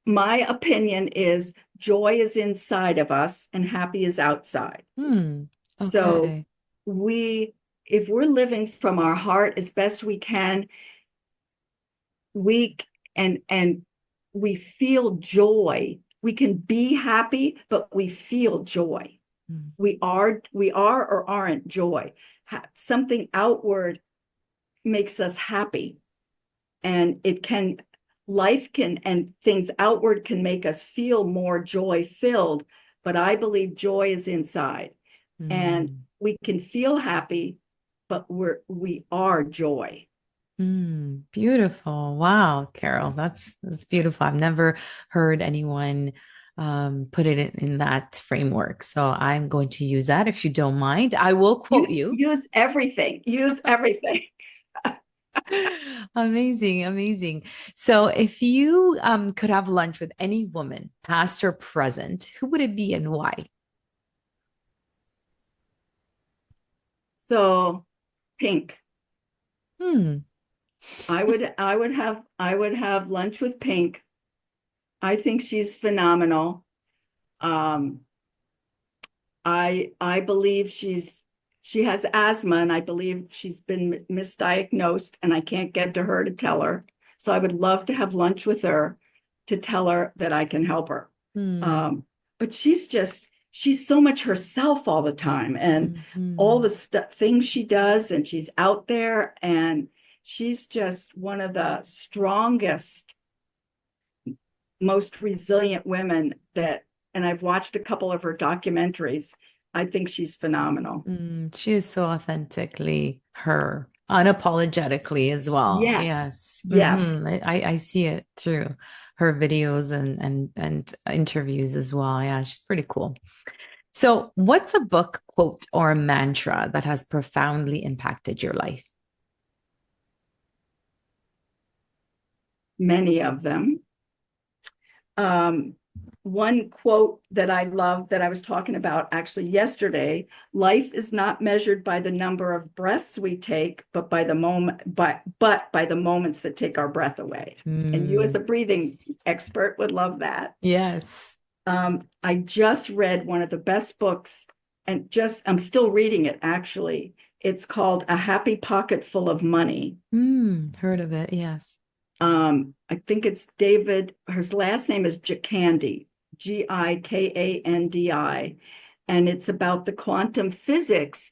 S1: my opinion is joy is inside of us and happy is outside.
S2: Hmm.
S1: So
S2: Okay.
S1: we, if we're living from our heart as best we can, we and we feel joy. We can be happy, but we feel joy.
S2: Mm,
S1: We are or aren't joy. Something outward makes us happy, and it can life can and things outward can make us feel more joy filled, but I believe joy is inside, and
S2: mm,
S1: we can feel happy, but we are joy.
S2: beautiful. Wow, Carol, that's beautiful. I've never heard anyone put it in that framework. So I'm going to use that if you don't mind. I will quote you.
S1: Use everything.
S2: Amazing, amazing. So if you could have lunch with any woman, past or present, who would it be and why?
S1: So Pink.
S2: Hmm.
S1: I would have lunch with Pink. I think she's phenomenal. Um, I believe she has asthma, and I believe she's been misdiagnosed, and I can't get to her to tell her. So I would love to have lunch with her to tell her that I can help her.
S2: Hmm.
S1: Um, but she's so much herself all the time, and all
S2: Hmm.
S1: the things she does, and she's out there, and she's just one of the strongest, most resilient women that, and I've watched a couple of her documentaries. I think she's phenomenal.
S2: She is so authentically her, unapologetically as well.
S1: Yes,
S2: Yes.
S1: yes.
S2: I see it through her videos and interviews as well. Yeah, she's pretty cool. So, what's a book, quote, or a mantra that has profoundly impacted your life?
S1: Many of them. Um, One quote that I love that I was talking about actually yesterday: life is not measured by the number of breaths we take, but by the moment, but by the moments that take our breath away. And you, as
S2: Hmm.
S1: a breathing expert, would love that.
S2: Yes.
S1: I just read one of the best books, and just I'm still reading it actually. It's called A Happy Pocket Full of Money.
S2: Heard of it. Yes.
S1: I think it's David, his last name is Gikandi, Gikandi, and it's about the quantum physics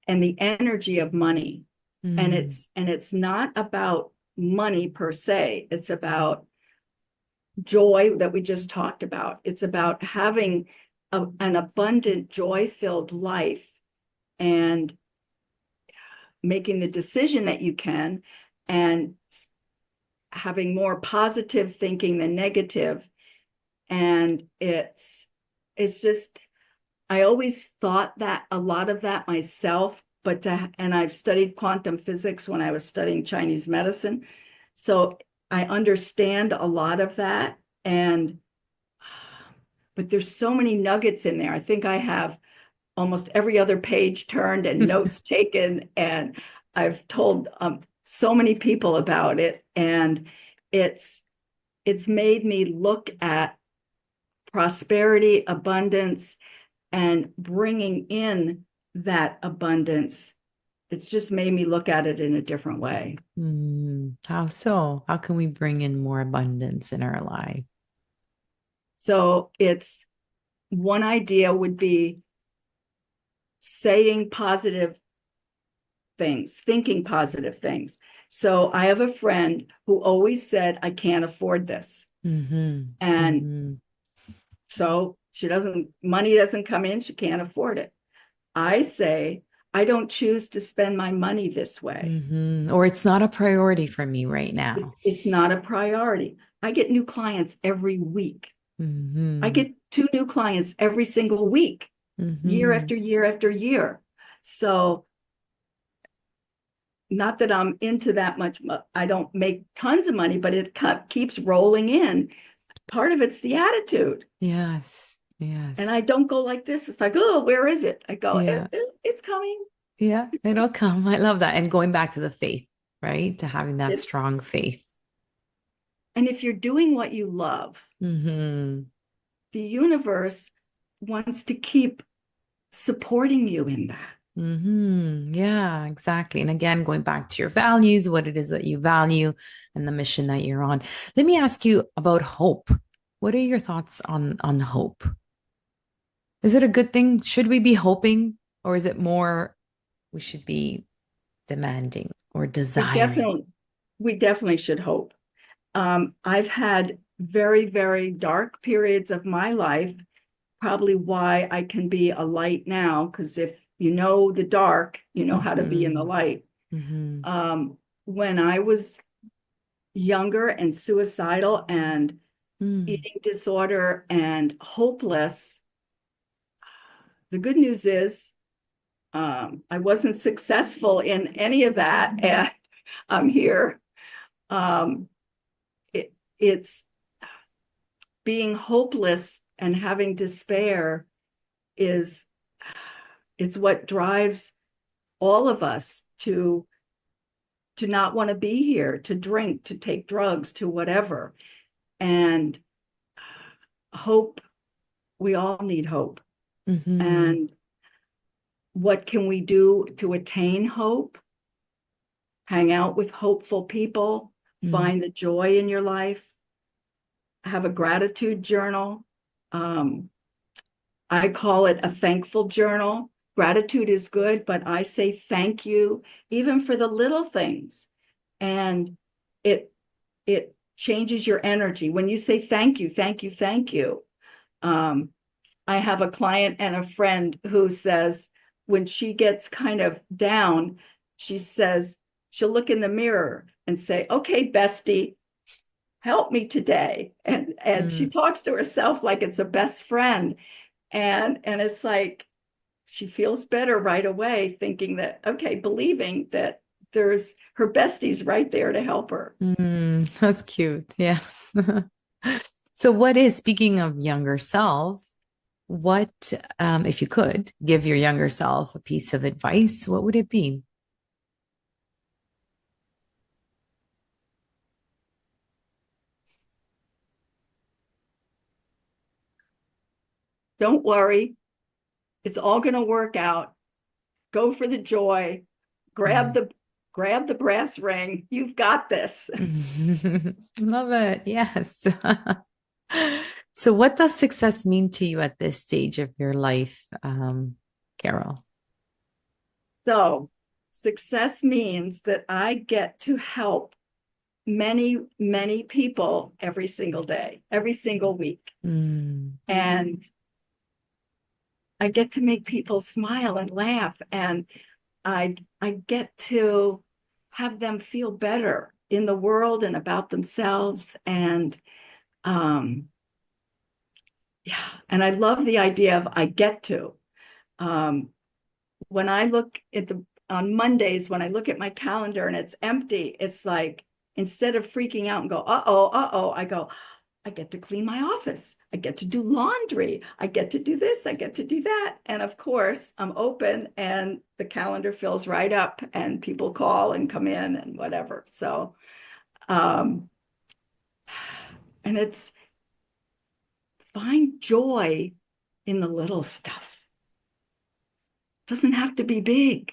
S1: and the energy of money. And
S2: Mm,
S1: it's not about money per se. It's about joy that we just talked about. It's about having an abundant, joy-filled life and making the decision that you can, and having more positive thinking than negative. And it's just, I always thought that a lot of that myself, and I've studied quantum physics when I was studying Chinese medicine, so I understand a lot of that. And but there's so many nuggets in there. I think I have almost every other page turned and notes taken, and I've told so many people about it, and it's it's made me look at prosperity, abundance, and bringing in that abundance. It's just made me look at it in a different way.
S2: How so? How can we bring in more abundance in our life?
S1: So it's one idea would be saying positive things, thinking positive things, So I have a friend who always said, I can't afford this.
S2: Mm-hmm.
S1: And
S2: Mm-hmm.
S1: so money doesn't come in, she can't afford it. I say, I don't choose to spend my money this way.
S2: Mm-hmm. Or it's not a priority for me right now.
S1: It's not a priority. I get new clients every week. I
S2: Mm-hmm.
S1: get two new clients every single week, year
S2: Mm-hmm.
S1: after year after year. So, not that I'm into that much, I don't make tons of money, but it keeps rolling in. Part of it's the attitude.
S2: Yes.
S1: And I
S2: Yes.
S1: don't go like this. It's like, oh, where is it? I go,
S2: Yeah.
S1: it's coming.
S2: Yeah. It'll come. I love that. And going back to the faith, right? To having that
S1: It's,
S2: strong faith.
S1: and if you're doing what you love,
S2: Mm-hmm.
S1: the universe wants to keep supporting you in that.
S2: Mm-hmm. Yeah, exactly. And again, going back to your values, what it is that you value and the mission that you're on. Let me ask you about hope. What are your thoughts on hope? Is it a good thing? Should we be hoping, or is it more we should be demanding or
S1: We
S2: desiring?
S1: definitely, we definitely should hope. I've had very, very dark periods of my life, probably why I can be a light now, because if you know the dark, you know how to be in the
S2: Mm-hmm.
S1: light.
S2: Mm-hmm.
S1: When I was younger and suicidal and
S2: Mm.
S1: eating disorder and hopeless, the good news is I wasn't successful in any of that, and I'm here. Um, it's being hopeless and having despair is it's what drives all of us to not want to be here, to drink, to take drugs, to whatever. And hope, we all need hope.
S2: Mm-hmm.
S1: And what can we do to attain hope? Hang out with hopeful people,
S2: Mm.
S1: find the joy in your life, have a gratitude journal. Um, I call it a thankful journal. Gratitude is good, but I say thank you even for the little things. And it it changes your energy. When you say thank you, thank you, thank you. Um, I have a client and a friend who says when she gets kind of down, she says she'll look in the mirror and say, "Okay, bestie, help me today." And she
S2: Mm.
S1: talks to herself like it's a best friend. And it's like she feels better right away, thinking that, okay, believing that there's her besties right there to help her.
S2: Mm. That's cute. Yes. So, what is, speaking of younger self, what, if you could give your younger self a piece of advice, what would it be?
S1: Don't worry, it's all going to work out. Go for the joy. Grab
S2: Mm.
S1: the grab the brass ring. You've got this.
S2: Love it. Yes. So, what does success mean to you at this stage of your life, Carol?
S1: So, success means that I get to help many, many people every single day, every single week.
S2: Mm.
S1: And I get to make people smile and laugh, and I get to have them feel better in the world and about themselves. And um, yeah, and I love the idea of I get to. Um, when I look at the on Mondays, when I look at my calendar and it's empty, it's like instead of freaking out and go, uh-oh, I go, I get to clean my office. I get to do laundry. I get to do this. I get to do that. And of course, I'm open and the calendar fills right up and people call and come in and whatever. So, um, and it's find joy in the little stuff. It doesn't have to be big.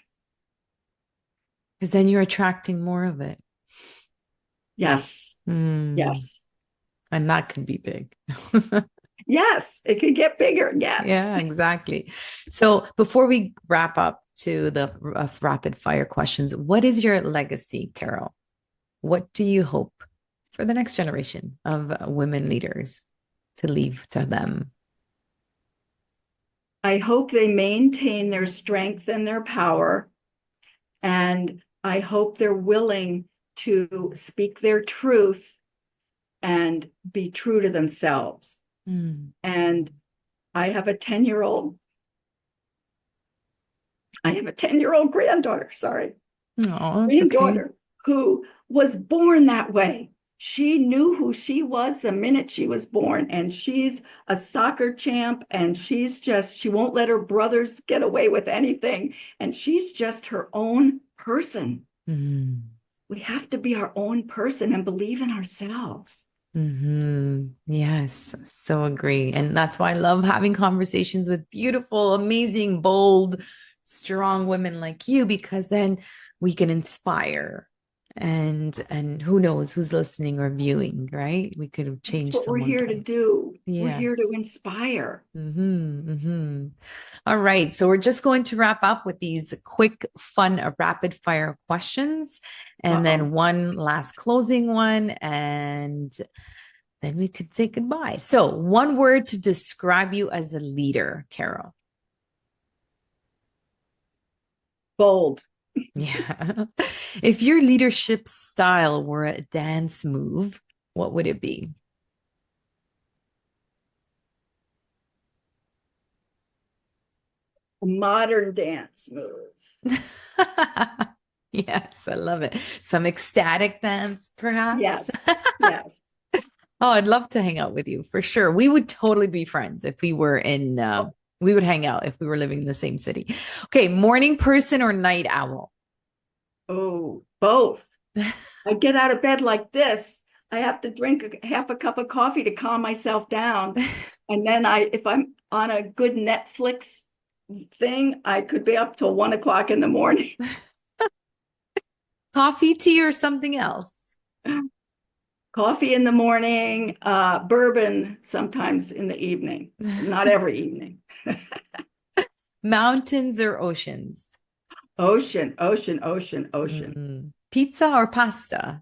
S2: Because then you're attracting more of it.
S1: Yes.
S2: Mm.
S1: Yes.
S2: And that could be big.
S1: Yes. It can get bigger. Yes.
S2: Yeah, exactly. So before we wrap up to the rapid fire questions, what is your legacy, Carol? what do you hope for the next generation of women leaders to leave to them?
S1: I hope they maintain their strength and their power. And I hope they're willing to speak their truth and be true to themselves.
S2: Mm.
S1: And I have a 10-year-old, I have a 10-year-old granddaughter, sorry,
S2: Oh, that's okay.
S1: granddaughter who was born that way. She knew who she was the minute she was born, and she's a soccer champ, and she won't let her brothers get away with anything, and she's just her own person.
S2: Mm.
S1: We have to be our own person and believe in ourselves.
S2: Yes, so agree. And that's why I love having conversations with beautiful, amazing, bold, strong women like you, because then we can inspire and who knows who's listening or viewing, right? We could have
S1: That's
S2: changed
S1: what we're
S2: someone's
S1: here to
S2: life.
S1: do. We're
S2: Yes.
S1: here to inspire.
S2: All right. So we're just going to wrap up with these quick, fun, rapid fire questions, and then
S1: Uh-oh.
S2: one last closing one. And then we could say goodbye. So, one word to describe you as a leader, Carol.
S1: Bold.
S2: Yeah. If your leadership style were a dance move, what would it be?
S1: A modern dance move.
S2: Yes, I love it. Some ecstatic dance, perhaps.
S1: Yes. Yes.
S2: Oh, I'd love to hang out with you for sure. We would totally be friends if we were in, we would hang out if we were living in the same city. Okay, morning person or night owl?
S1: Oh, both. I get out of bed like this. I have to drink half a cup of coffee to calm myself down. And then if I'm on a good Netflix thing, I could be up till 1 o'clock in the morning.
S2: Coffee, tea, or something else?
S1: Coffee in the morning, bourbon sometimes in the evening, not every evening.
S2: Mountains or oceans?
S1: Ocean, ocean, ocean, ocean.
S2: Pizza or pasta?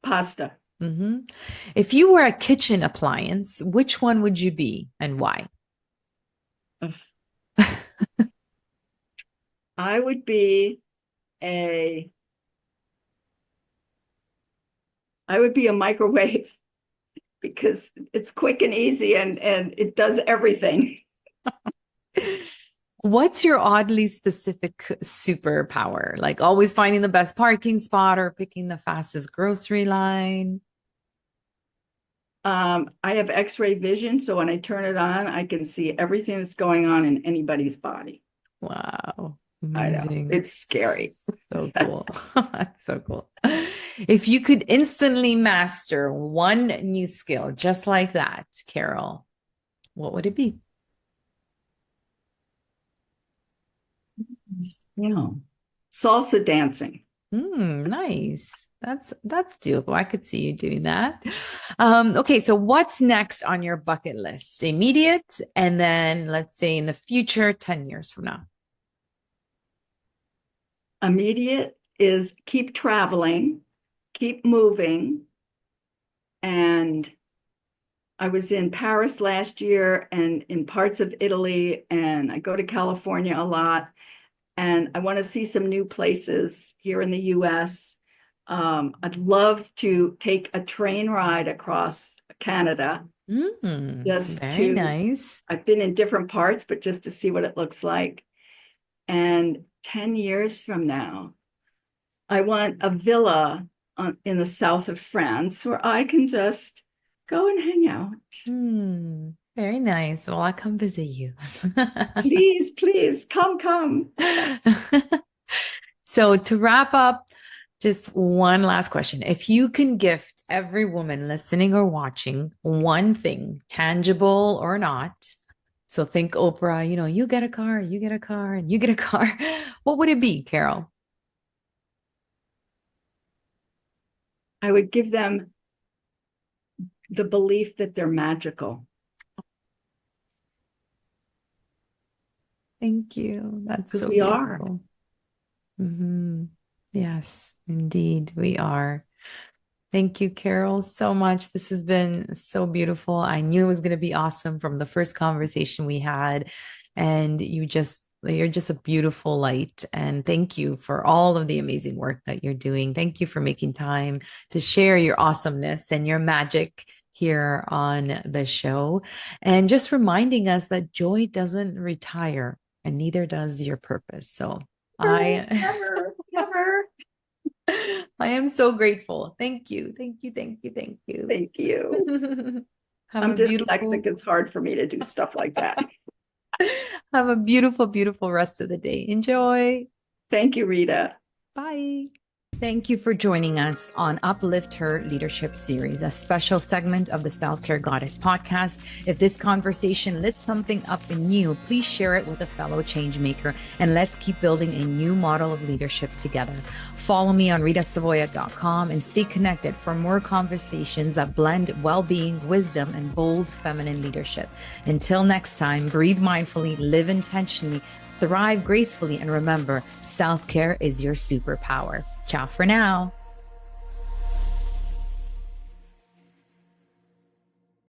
S1: Pasta.
S2: hmm If you were a kitchen appliance, which one would you be and why?
S1: I would be a I would be a microwave because it's quick and easy and it does everything.
S2: What's your oddly specific superpower? Like always finding the best parking spot or picking the fastest grocery line?
S1: I have X-ray vision, so when I turn it on, I can see everything that's going on in anybody's body.
S2: Wow,
S1: I know.
S2: amazing.
S1: It's scary.
S2: So cool. That's so cool. If you could instantly master one new skill just like that, Carol, what would it be?
S1: Yeah. Salsa dancing.
S2: Nice. That's doable. I could see you doing that. Okay, so what's next on your bucket list? Immediate, and then let's say in the future, 10 years from now.
S1: Immediate is keep traveling, keep moving. And I was in Paris last year and in parts of Italy, and I go to California a lot. And I want to see some new places here in the US. I'd love to take a train ride across Canada just
S2: Very
S1: to,
S2: nice.
S1: I've been in different parts, but just to see what it looks like. And 10 years from now, I want a villa in the south of France where I can just go and hang out.
S2: Very nice. Well, I'll come visit you.
S1: Please, please, come, come.
S2: So, to wrap up, just one last question. If you can gift every woman listening or watching one thing, tangible or not, so think Oprah, you get a car, you get a car, and you get a car. What would it be, Carol?
S1: I would give them the belief that they're magical
S2: Thank you. That's
S1: because
S2: so
S1: we are.
S2: beautiful. hmm Yes, indeed, we are. Thank you, Carol, so much. This has been so beautiful. I knew it was going to be awesome from the first conversation we had. And you're just a beautiful light. And thank you for all of the amazing work that you're doing. Thank you for making time to share your awesomeness and your magic here on the show. And just reminding us that joy doesn't retire and neither does your purpose. So I
S1: Never, never.
S2: I am so grateful. Thank you. Thank you. Thank you. Thank
S1: Thank you.
S2: you. Have a
S1: I'm dyslexic.
S2: beautiful,
S1: It's hard for me to do stuff like that.
S2: have a beautiful, beautiful rest of the day. Enjoy.
S1: Thank you, Rita.
S2: Bye. Thank you for joining us on Uplift Her Leadership Series, a special segment of the Self Care Goddess podcast. If this conversation lit something up in you, please share it with a fellow change maker, and let's keep building a new model of leadership together. Follow me on ritasavoya.com and stay connected for more conversations that blend well-being, wisdom, and bold feminine leadership. Until next time, breathe mindfully, live intentionally, thrive gracefully, and remember, self-care is your superpower. Ciao for now.